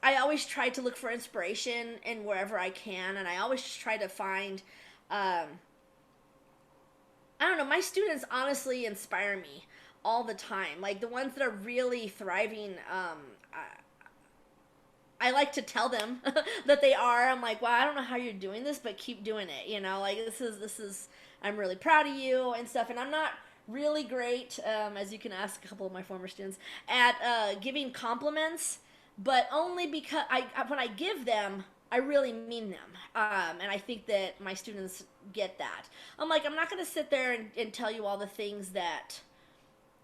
Speaker 2: always try to look for inspiration in wherever I can, and I always just try to find, I don't know, my students honestly inspire me all the time. Like the ones that are really thriving, I like to tell them that they are. I'm like, well, I don't know how you're doing this, but keep doing it. You know, like this is, I'm really proud of you and stuff. And I'm not really great, as you can ask a couple of my former students, at giving compliments, but only because when I give them, I really mean them. And I think that my students get that. I'm like, I'm not going to sit there and tell you all the things that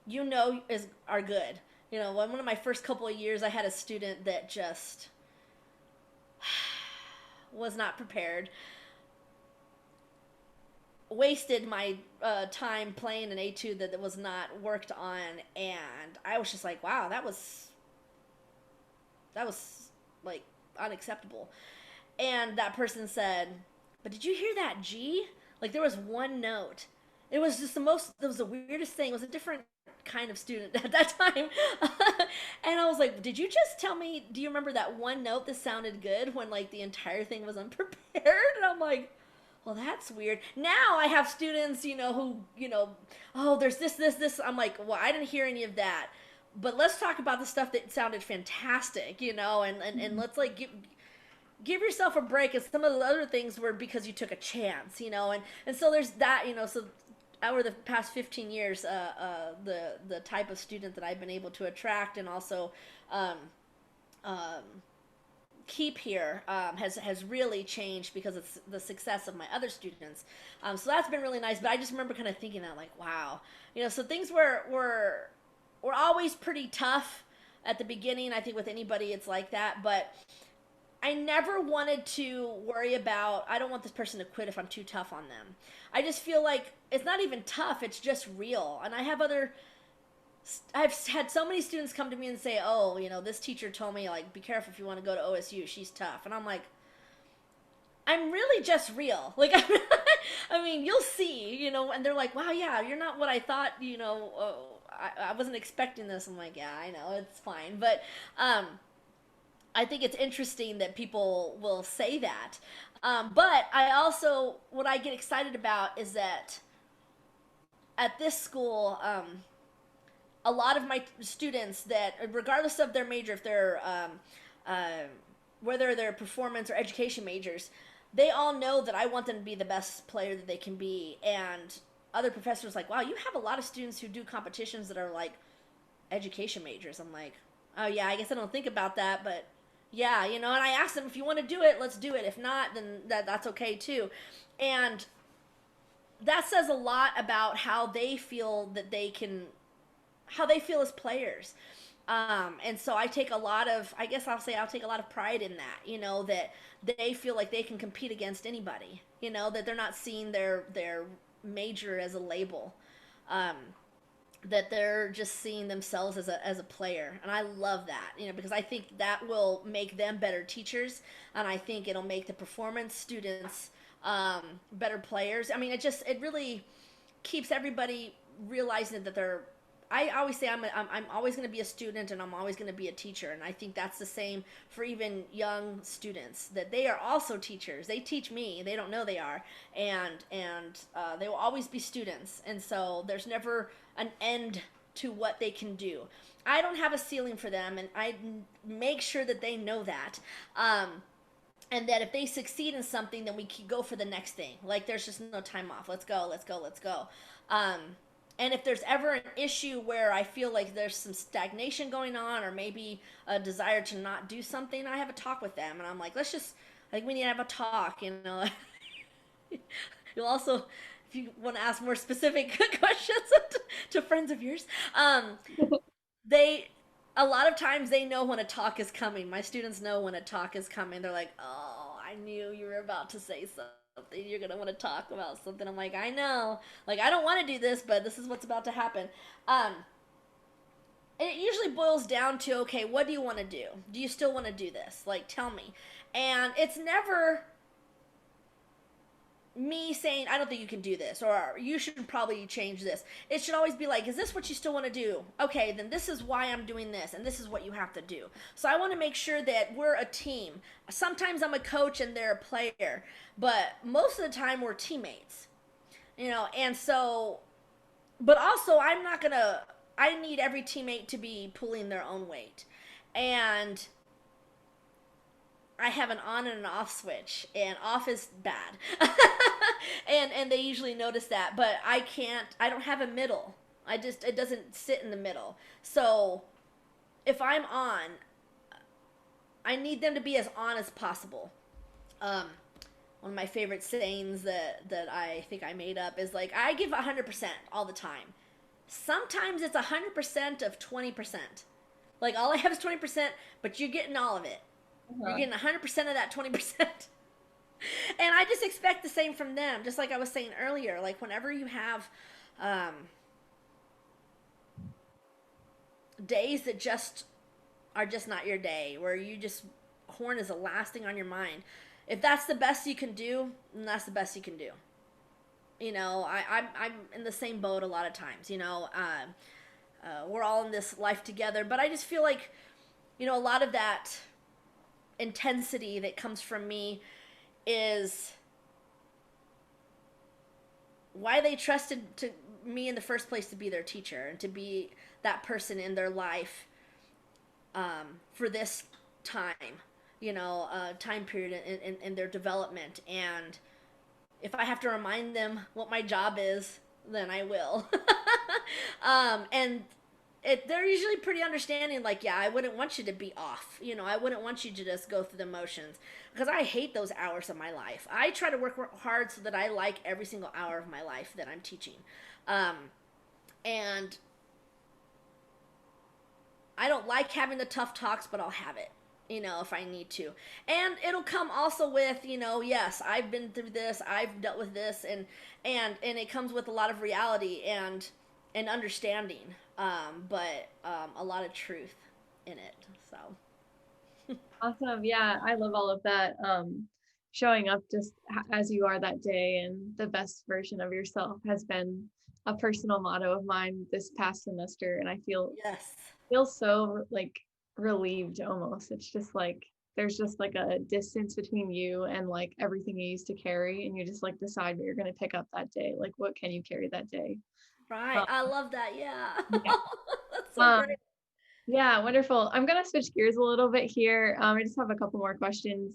Speaker 2: you know are good. You know, one of my first couple of years, I had a student that just was not prepared. Wasted my time playing an etude that was not worked on, and I was just like, wow, that was like unacceptable. And that person said, but did you hear that G? Like there was one note. It was just it was the weirdest thing. It was a different kind of student at that time. And I was like, did you just tell me, do you remember that one note that sounded good when like the entire thing was unprepared? And I'm like, well, that's weird. Now I have students, who, oh, there's this. I'm like, well, I didn't hear any of that. But let's talk about the stuff that sounded fantastic, and let's like give yourself a break. And some of the other things were because you took a chance, and so there's that, so over the past 15 years, the type of student that I've been able to attract and also um, um, keep here has really changed because of the success of my other students. So that's been really nice. But I just remember kind of thinking that, like, wow, so things were always pretty tough at the beginning. I think with anybody it's like that, but I never wanted to worry about, I don't want this person to quit if I'm too tough on them. I just feel like it's not even tough, it's just real. And I've had so many students come to me and say, oh, this teacher told me, like, be careful if you want to go to OSU, she's tough. And I'm like, I'm really just real. Like, I mean, you'll see, and they're like, wow, yeah, you're not what I thought, I wasn't expecting this. I'm like, yeah, I know, it's fine. But I think it's interesting that people will say that. But I also, what I get excited about is that at this school, a lot of my students that, regardless of their major, if they're, whether they're performance or education majors, they all know that I want them to be the best player that they can be. And other professors like, wow, you have a lot of students who do competitions that are like education majors. I'm like, oh yeah, I guess I don't think about that, but yeah, and I asked them, if you want to do it, let's do it. If not, then that's okay too. And that says a lot about how they feel as players. And so I take a lot of, I guess I'll take a lot of pride in that, that they feel like they can compete against anybody, that they're not seeing their major as a label. That they're just seeing themselves as a player. And I love that, because I think that will make them better teachers, and I think it'll make the performance students better players. I mean, it really keeps everybody realizing that I always say I'm always going to be a student, and I'm always going to be a teacher. And I think that's the same for even young students, that they are also teachers. They teach me. They don't know they are. And they will always be students. And so there's never an end to what they can do. I don't have a ceiling for them, and I make sure that they know that. And that if they succeed in something, then we can go for the next thing. Like, there's just no time off. Let's go, let's go, let's go. And if there's ever an issue where I feel like there's some stagnation going on, or maybe a desire to not do something, I have a talk with them. And I'm like, we need to have a talk, You'll also, if you want to ask more specific questions to friends of yours, a lot of times they know when a talk is coming. My students know when a talk is coming. They're like, oh, I knew you were about to say something. You're going to want to talk about something. I'm like, I know. Like, I don't want to do this, but this is what's about to happen. And it usually boils down to, okay, what do you want to do? Do you still want to do this? Like, tell me. And it's never me saying, I don't think you can do this, or you should probably change this. It should always be like, is this what you still want to do? Okay, then this is why I'm doing this, and this is what you have to do. So I want to make sure that we're a team. Sometimes I'm a coach and they're a player, but most of the time we're teammates, and so, but also I need every teammate to be pulling their own weight. And I have an on and an off switch, and off is bad. and they usually notice that, but I don't have a middle. It doesn't sit in the middle. So if I'm on, I need them to be as on as possible. One of my favorite sayings that I think I made up is like, I give 100% all the time. Sometimes it's 100% of 20%. Like, all I have is 20%, but you're getting all of it. You're getting 100% of that 20%. And I just expect the same from them. Just like I was saying earlier, like, whenever you have days that are just not your day, where you just, horn is the last thing on your mind, if that's the best you can do, then that's the best you can do. I'm in the same boat a lot of times. We're all in this life together, but I just feel like, a lot of that intensity that comes from me is why they trusted to me in the first place to be their teacher and to be that person in their life for this time, time period in their development. And if I have to remind them what my job is, then I will. And they're usually pretty understanding. Like, yeah, I wouldn't want you to be off. I wouldn't want you to just go through the motions because I hate those hours of my life. I try to work hard so that I like every single hour of my life that I'm teaching. And I don't like having the tough talks, but I'll have it, if I need to. And it'll come also with, yes, I've been through this, I've dealt with this, and it comes with a lot of reality and understanding, but a lot of truth in it. So
Speaker 1: Awesome. Yeah, I love all of that. Showing up just as you are that day and the best version of yourself has been a personal motto of mine this past semester, and I
Speaker 2: yes,
Speaker 1: feel so like relieved almost. It's just like there's just like a distance between you and like everything you used to carry, and you just like decide what you're going to pick up that day. Like what can you carry that day?
Speaker 2: right.
Speaker 1: Um,
Speaker 2: I love that. Yeah,
Speaker 1: yeah.
Speaker 2: that's so great.
Speaker 1: Um, yeah, wonderful. I'm gonna switch gears a little bit here. I just have a couple more questions.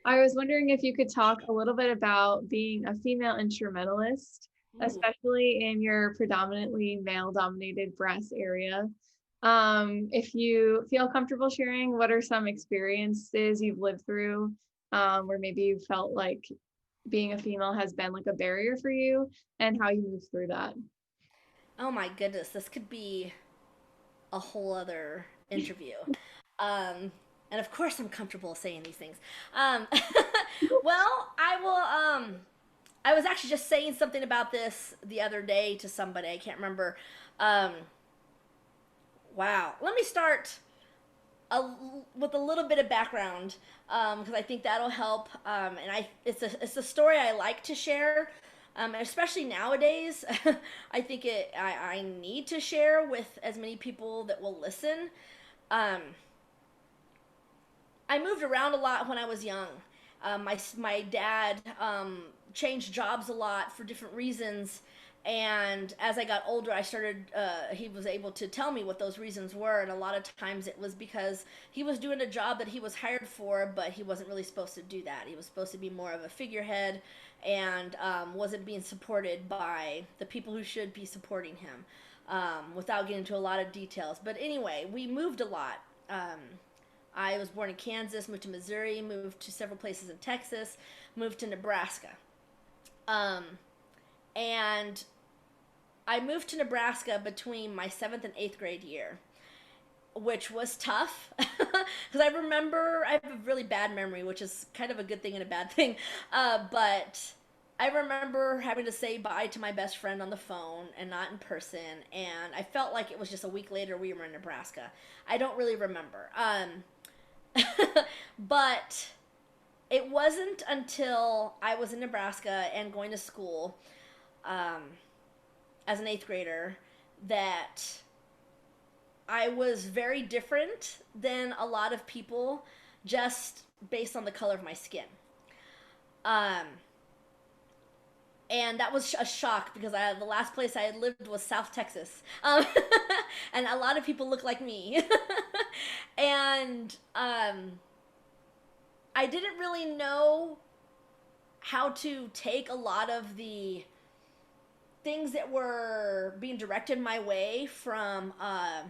Speaker 1: I was wondering if you could talk a little bit about being a female instrumentalist,
Speaker 2: Ooh.
Speaker 1: especially in your predominantly male-dominated brass area. If you feel comfortable sharing, what are some experiences you've lived through, where maybe you felt like being a female has been like a barrier for you, and how you moved through that?
Speaker 2: Oh my goodness, this could be a whole other interview. Um, and of course, I'm comfortable saying these things. Um, well, I will. I was actually just saying something about this the other day to somebody. I can't remember. Um, wow. Let me start with a little bit of background because I think that'll help. It's a story I like to share, especially nowadays. I need to share with as many people that will listen. Um, I moved around a lot when I was young. My dad changed jobs a lot for different reasons, and as I got older, I started. He was able to tell me what those reasons were, and a lot of times it was because he was doing a job that he was hired for, but he wasn't really supposed to do that. He was supposed to be more of a figurehead, and wasn't being supported by the people who should be supporting him. Without getting into a lot of details, but anyway, we moved a lot. I was born in Kansas, moved to Missouri, moved to several places in Texas, moved to Nebraska. Um, and I moved to Nebraska between my seventh and eighth grade year, which was tough because I have a really bad memory, which is kind of a good thing and a bad thing. But I remember having to say bye to my best friend on the phone and not in person. And I felt like it was just a week later we were in Nebraska. I don't really remember. But it wasn't until I was in Nebraska and going to school um, as an eighth grader that I was very different than a lot of people just based on the color of my skin. Um, and that was a shock because the last place I had lived was South Texas, and a lot of people look like me, and I didn't really know how to take a lot of the things that were being directed my way from a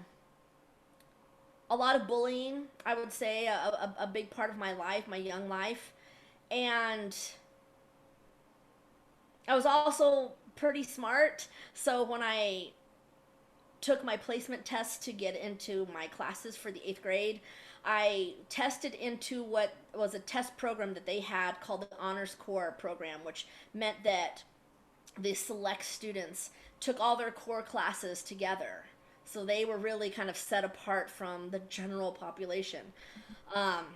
Speaker 2: lot of bullying. I would say a big part of my life, my young life, and I was also pretty smart. So when I took my placement test to get into my classes for the eighth grade, I tested into what was a test program that they had called the Honors Core program, which meant that the select students took all their core classes together. So they were really kind of set apart from the general population. Um,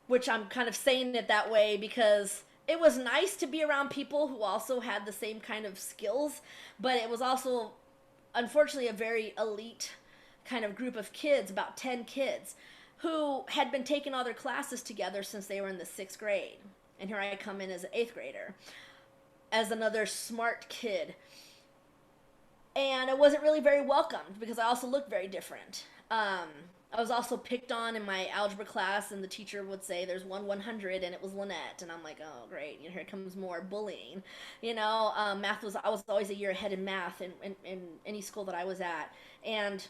Speaker 2: which I'm kind of saying it that way because it was nice to be around people who also had the same kind of skills, but it was also unfortunately a very elite kind of group of kids, about 10 kids, who had been taking all their classes together since they were in the sixth grade. And here I come in as an eighth grader. as another smart kid. And I wasn't really very welcomed because I also looked very different. I was also picked on in my algebra class, and the teacher would say, "There's 100, and it was Lanette." And I'm like, "Oh, great! You know, here comes more bullying." Math was I was always a year ahead in math in any school that I was at, and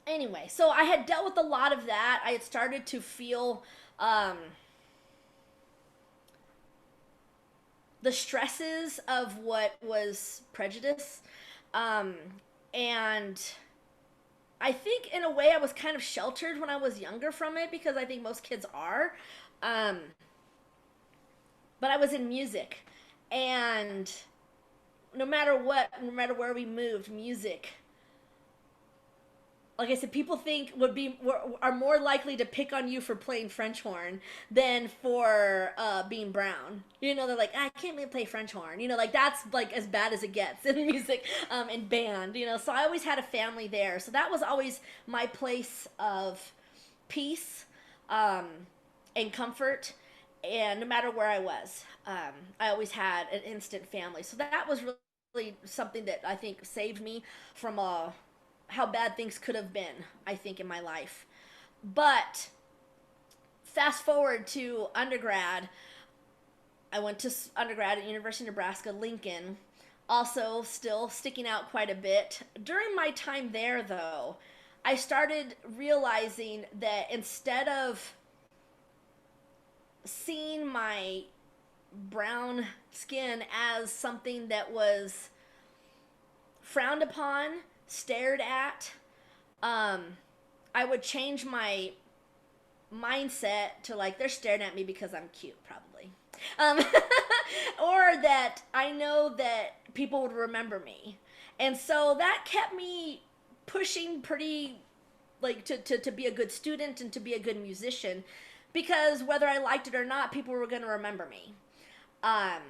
Speaker 2: anyway, so I had dealt with a lot of that. I had started to feel the stresses of what was prejudice. And I think in a way I was kind of sheltered when I was younger from it because I think most kids are. Um, but I was in music. And no matter what, no matter where we moved, music, like I said, people think are more likely to pick on you for playing French horn than for being brown. They're like, I can't really play French horn. Like that's like as bad as it gets in music and band. So I always had a family there, so that was always my place of peace and comfort. And no matter where I was, I always had an instant family. So that was really something that I think saved me from how bad things could have been, I think, in my life. But fast forward to undergrad, I went to undergrad at University of Nebraska-Lincoln, also still sticking out quite a bit. During my time there, though, I started realizing that instead of seeing my brown skin as something that was frowned upon, stared at, I would change my mindset to like, they're staring at me because I'm cute, probably. Um, or that I know that people would remember me. And so that kept me pushing pretty, like, to be a good student and to be a good musician, because whether I liked it or not, people were going to remember me. And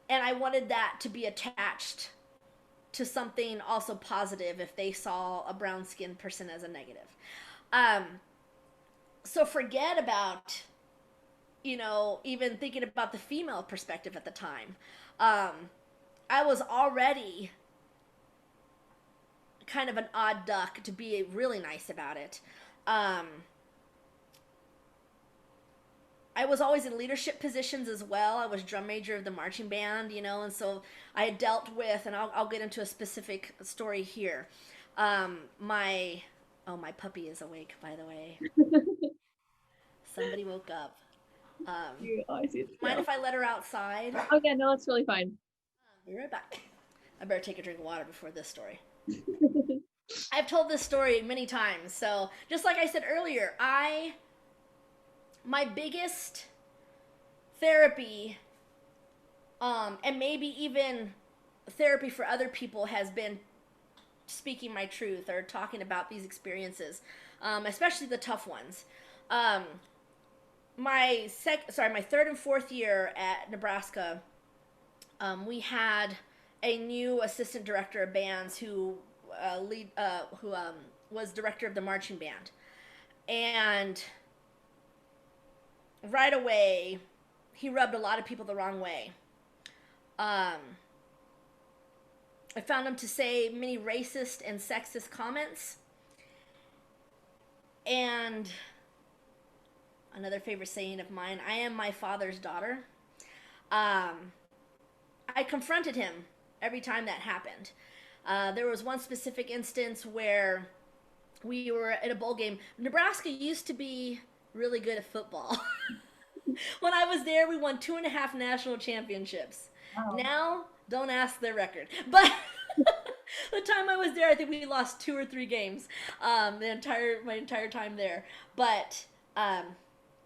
Speaker 2: I wanted that to be attached to something also positive if they saw a brown skinned person as a negative. So forget about, even thinking about the female perspective at the time. I was already kind of an odd duck, to be really nice about it. I was always in leadership positions as well. I was drum major of the marching band, and so I had dealt with, and I'll get into a specific story here. My puppy is awake, by the way. Somebody woke up.
Speaker 1: I see it
Speaker 2: Mind
Speaker 1: now.
Speaker 2: if I let her outside?
Speaker 1: Oh yeah, no, that's really fine.
Speaker 2: Be right back. I better take a drink of water before this story. I've told this story many times, so just like I said earlier, my biggest therapy, and maybe even therapy for other people, has been speaking my truth or talking about these experiences, especially the tough ones. My third and fourth year at Nebraska, we had a new assistant director of bands who was director of the marching band, and right away, he rubbed a lot of people the wrong way. I found him to say many racist and sexist comments. And another favorite saying of mine, I am my father's daughter. I confronted him every time that happened. There was one specific instance where we were at a bowl game. Nebraska used to be really good at football. When I was there, we won 2.5 national championships.
Speaker 1: Wow.
Speaker 2: Now, don't ask their record. But the time I was there, I think we lost 2 or 3 games my entire time there. But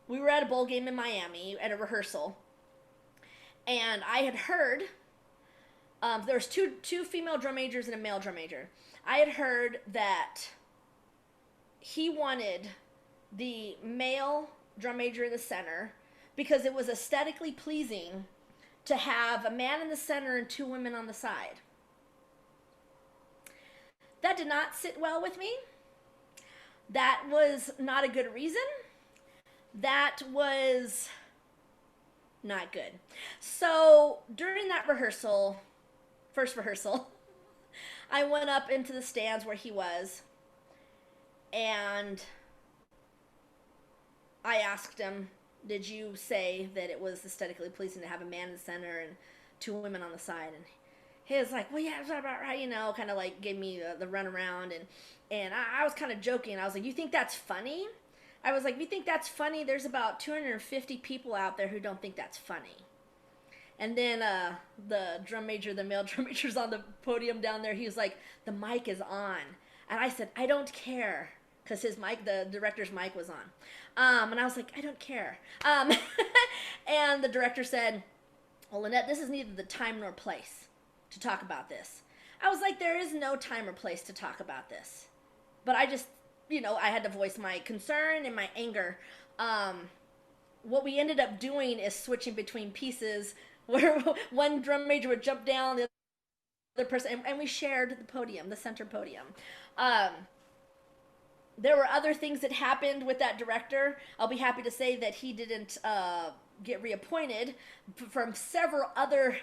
Speaker 2: we were at a bowl game in Miami at a rehearsal, and I had heard there was two female drum majors and a male drum major. I had heard that he wanted the male drum major in the center because it was aesthetically pleasing to have a man in the center and 2 women on the side. That did not sit well with me. That was not a good reason. That was Not good. So during that rehearsal, first rehearsal, I went up into the stands where he was, and I asked him, "Did you say that it was aesthetically pleasing to have a man in the center and two women on the side?" And he was like, "Well, yeah, it's about right," kind of like gave me the runaround, and I was kind of joking. I was like, "You think that's funny?" I was like, "If you think that's funny, there's about 250 people out there who don't think that's funny." And then the drum major, the male drum major's on the podium down there. He was like, "The mic is on," and I said, "I don't care," because his mic, the director's mic, was on. And I was like, "I don't care." And the director said, "Well, Lanette, this is neither the time nor place to talk about this." I was like, "There is no time or place to talk about this," but I just, I had to voice my concern and my anger. What we ended up doing is switching between pieces where one drum major would jump down, the other person, and we shared the podium, the center podium. Um, there were other things that happened with that director. I'll be happy to say that he didn't get reappointed from several other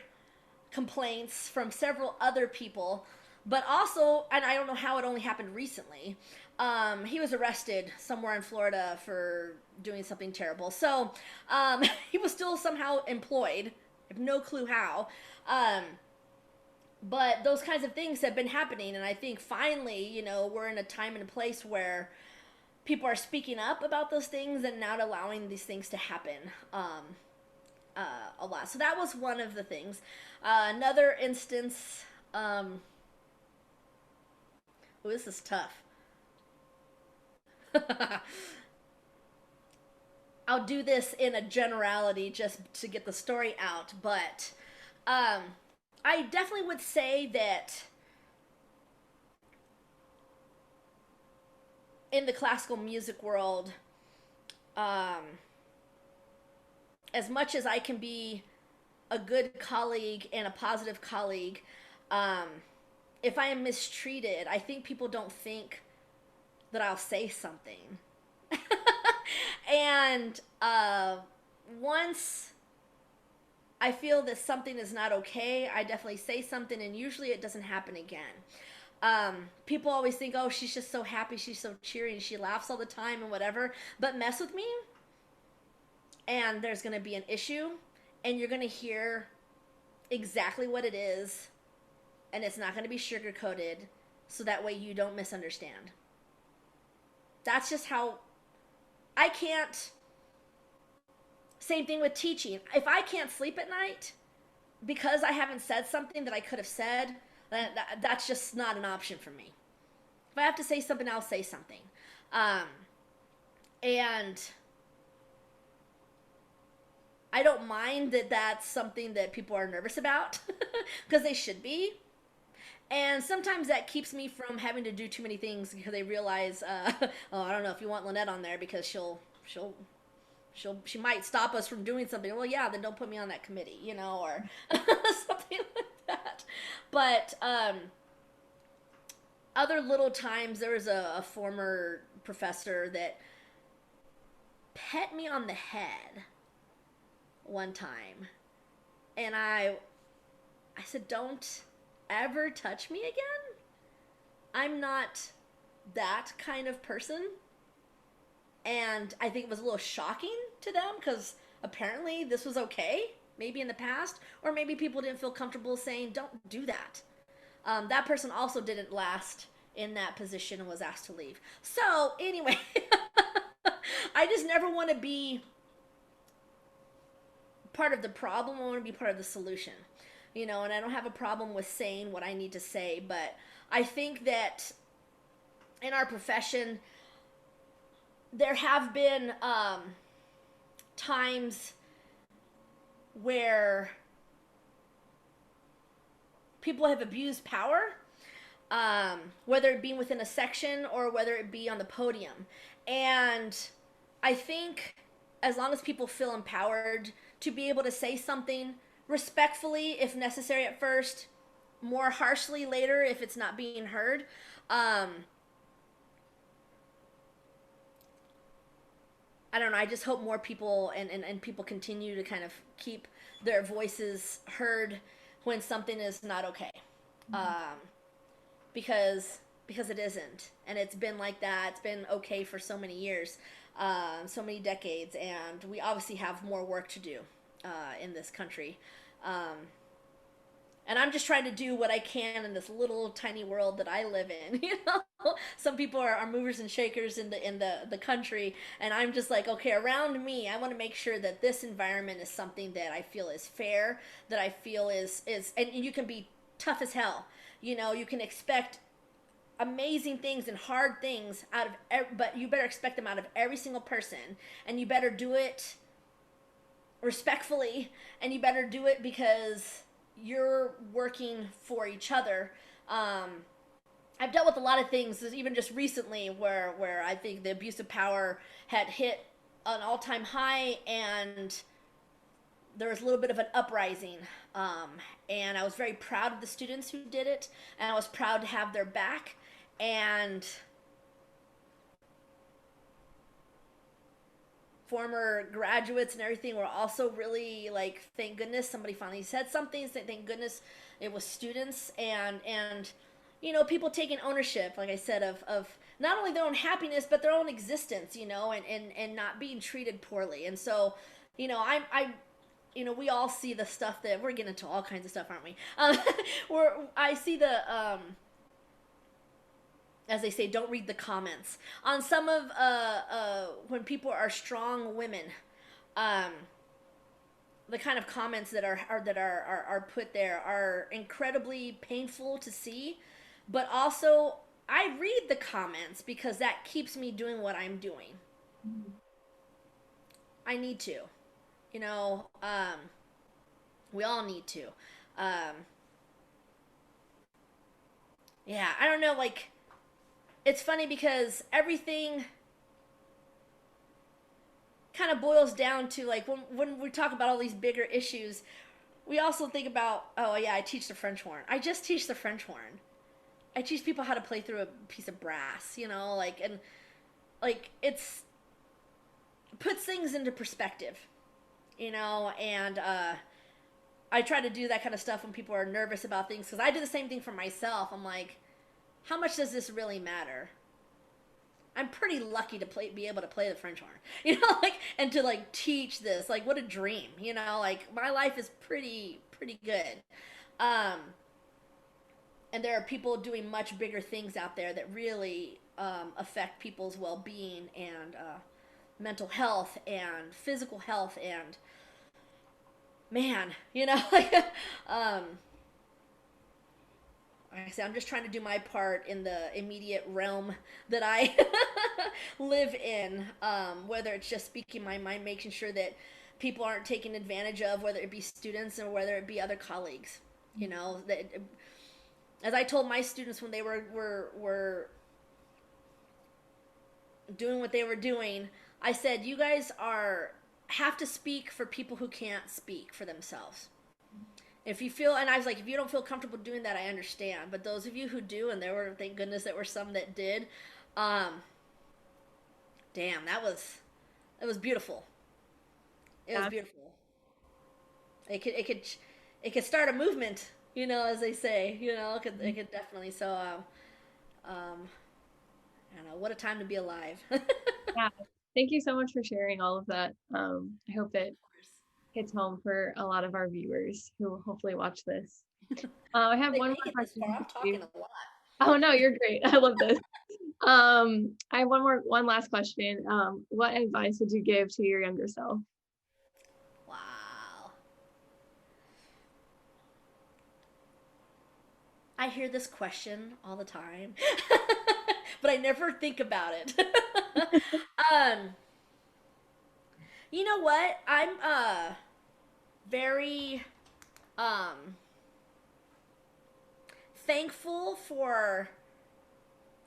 Speaker 2: complaints from several other people. But also, and I don't know how it only happened recently, he was arrested somewhere in Florida for doing something terrible. So he was still somehow employed. I have no clue how. But those kinds of things have been happening, and I think finally, we're in a time and a place where people are speaking up about those things and not allowing these things to happen a lot. So that was one of the things. Another instance, this is tough. I'll do this in a generality just to get the story out, but I definitely would say that in the classical music world, as much as I can be a good colleague and a positive colleague, if I am mistreated, I think people don't think that I'll say something. And once I feel that something is not okay, I definitely say something, and usually it doesn't happen again. People always think, "Oh, she's just so happy, she's so cheery, and she laughs all the time and whatever." But mess with me, and there's going to be an issue, and you're going to hear exactly what it is, and it's not going to be sugar coated, so that way you don't misunderstand. That's just how I can't. Same thing with teaching. If I can't sleep at night because I haven't said something that I could have said, that's just not an option for me. If I have to say something, I'll say something. And I don't mind that that's something that people are nervous about because they should be. And sometimes that keeps me from having to do too many things because they realize, oh, I don't know if you want Lanette on there because she might stop us from doing something. Well, yeah, then don't put me on that committee, or something like that. But other little times, there was a former professor that pet me on the head one time, and I said, "Don't ever touch me again. I'm not that kind of person." And I think it was a little shocking to them because apparently this was okay, maybe in the past, or maybe people didn't feel comfortable saying, "Don't do that." That person also didn't last in that position and was asked to leave. So, anyway, I just never want to be part of the problem. I want to be part of the solution. And I don't have a problem with saying what I need to say, but I think that in our profession, there have been times where people have abused power, whether it be within a section or whether it be on the podium. And I think as long as people feel empowered to be able to say something respectfully, if necessary at first, more harshly later if it's not being heard, I don't know. I just hope more people and people continue to kind of keep their voices heard when something is not okay, um, because it isn't, and it's been like that. It's been okay for so many years, so many decades, and we obviously have more work to do in this country. Um, and I'm just trying to do what I can in this little tiny world that I live in. You know, some people are movers and shakers in the country, and I'm just like, okay, around me, I want to make sure that this environment is something that I feel is fair, that I feel is, and you can be tough as hell. You know, you can expect amazing things and hard things out of, but you better expect them out of every single person, and you better do it respectfully, and you better do it because you're working for each other. I've dealt with a lot of things, even just recently, where I think the abuse of power had hit an all-time high, and there was a little bit of an uprising. And I was very proud of the students who did it, and I was proud to have their back. And former graduates and everything were also really like, thank goodness somebody finally said something. Thank goodness it was students, and you know, people taking ownership, like I said, of not only their own happiness but their own existence, you know, and not being treated poorly. And so, you know, I you know, we all see the stuff that we're getting into all kinds of stuff, aren't we? I see the as they say, don't read the comments on some of when people are strong women. Um, the kind of comments that are put there are incredibly painful to see, but also I read the comments because that keeps me doing what I'm doing. I need to, you know. We all need to. Um, yeah, I don't know, like, it's funny because everything kind of boils down to, like, when we talk about all these bigger issues, we also think about, oh yeah, I teach the French horn. I just teach the French horn. I teach people how to play through a piece of brass, you know, like, and like, it's puts things into perspective, you know. And I try to do that kind of stuff when people are nervous about things, because I do the same thing for myself. I'm like, how much does this really matter? I'm pretty lucky to be able to play the French horn, you know, like, and to like teach this, like, what a dream, you know, like, my life is pretty good. Um, and there are people doing much bigger things out there that really affect people's well-being, and mental health and physical health, and man, you know, like, like I said, I'm just trying to do my part in the immediate realm that I live in, whether it's just speaking my mind, making sure that people aren't taken advantage of, whether it be students or whether it be other colleagues. You know, that, as I told my students when they were doing what they were doing, I said, you guys have to speak for people who can't speak for themselves. If you feel, and I was like, if you don't feel comfortable doing that, I understand. But those of you who do, and there were, thank goodness, there were some that did. Damn, it was beautiful. It was
Speaker 1: Yeah.
Speaker 2: beautiful. It could start a movement, you know, as they say. You know, it could definitely. So, I don't know. What a time to be alive. Of
Speaker 1: Yeah. Thank you so much for sharing all of that. I hope that
Speaker 2: course.
Speaker 1: hits home for a lot of our viewers who will hopefully watch this. I have
Speaker 2: They
Speaker 1: one
Speaker 2: make
Speaker 1: more
Speaker 2: it this
Speaker 1: question
Speaker 2: far.
Speaker 1: for
Speaker 2: I'm talking
Speaker 1: you.
Speaker 2: a lot.
Speaker 1: Oh no, you're great. I love this. I have one last question. What advice would you give to your younger self?
Speaker 2: Wow. I hear this question all the time, but I never think about it. um, you know what? I'm very um thankful for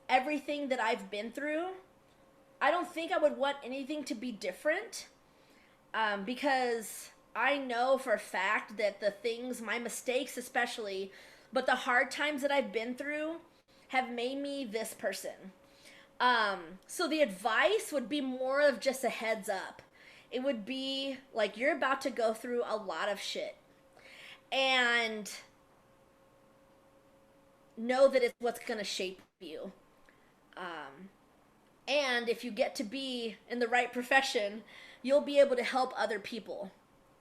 Speaker 2: everything that I've been through. I don't think I would want anything to be different, because I know for a fact that the things, my mistakes especially, but the hard times that I've been through have made me this person. So the advice would be more of just a heads up. It would be like you're about to go through a lot of shit. And know that it's what's going to shape you. Um, and if you get to be in the right profession, you'll be able to help other people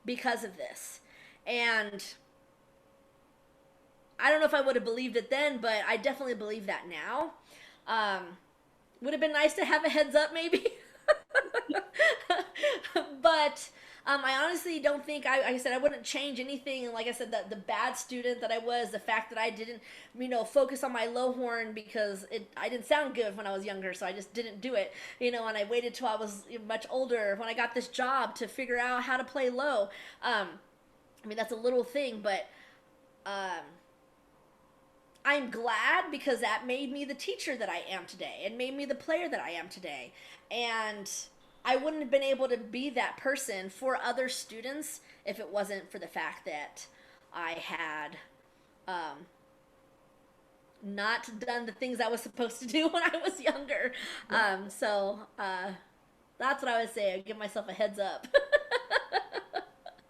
Speaker 2: because of this. And I don't know if I would have believed it then, but I definitely believe that now. Um, would have been nice to have a heads up, maybe. But I honestly don't think like I said, I wouldn't change anything. And like I said, the bad student that I was, the fact that I didn't, focus on my low horn because I didn't sound good when I was younger, so I just didn't do it. And I waited till I was much older when I got this job to figure out how to play low. That's a little thing, but um, I'm glad because that made me the teacher that I am today and made me the player that I am today. And I wouldn't have been able to be that person for other students if it wasn't for the fact that I had um, not done the things I was supposed to do when I was younger. So that's what I would say. I'd give myself a heads up.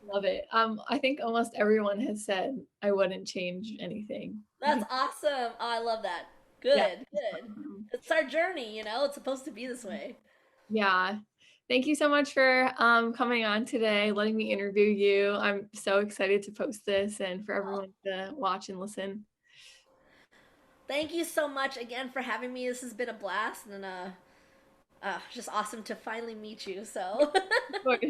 Speaker 1: Love it. I think almost everyone has said I wouldn't change anything. I
Speaker 2: That's
Speaker 1: think,
Speaker 2: awesome. Oh, I love that.
Speaker 1: yeah.
Speaker 2: Good, good. It's our journey, it's supposed to be this way.
Speaker 1: Yeah. Thank you so much for coming on today, letting me interview you. I'm so excited to post this and for everyone to watch and listen.
Speaker 2: Thank you so much again for having me. This has been a blast and just awesome to finally meet you. So
Speaker 1: Of course.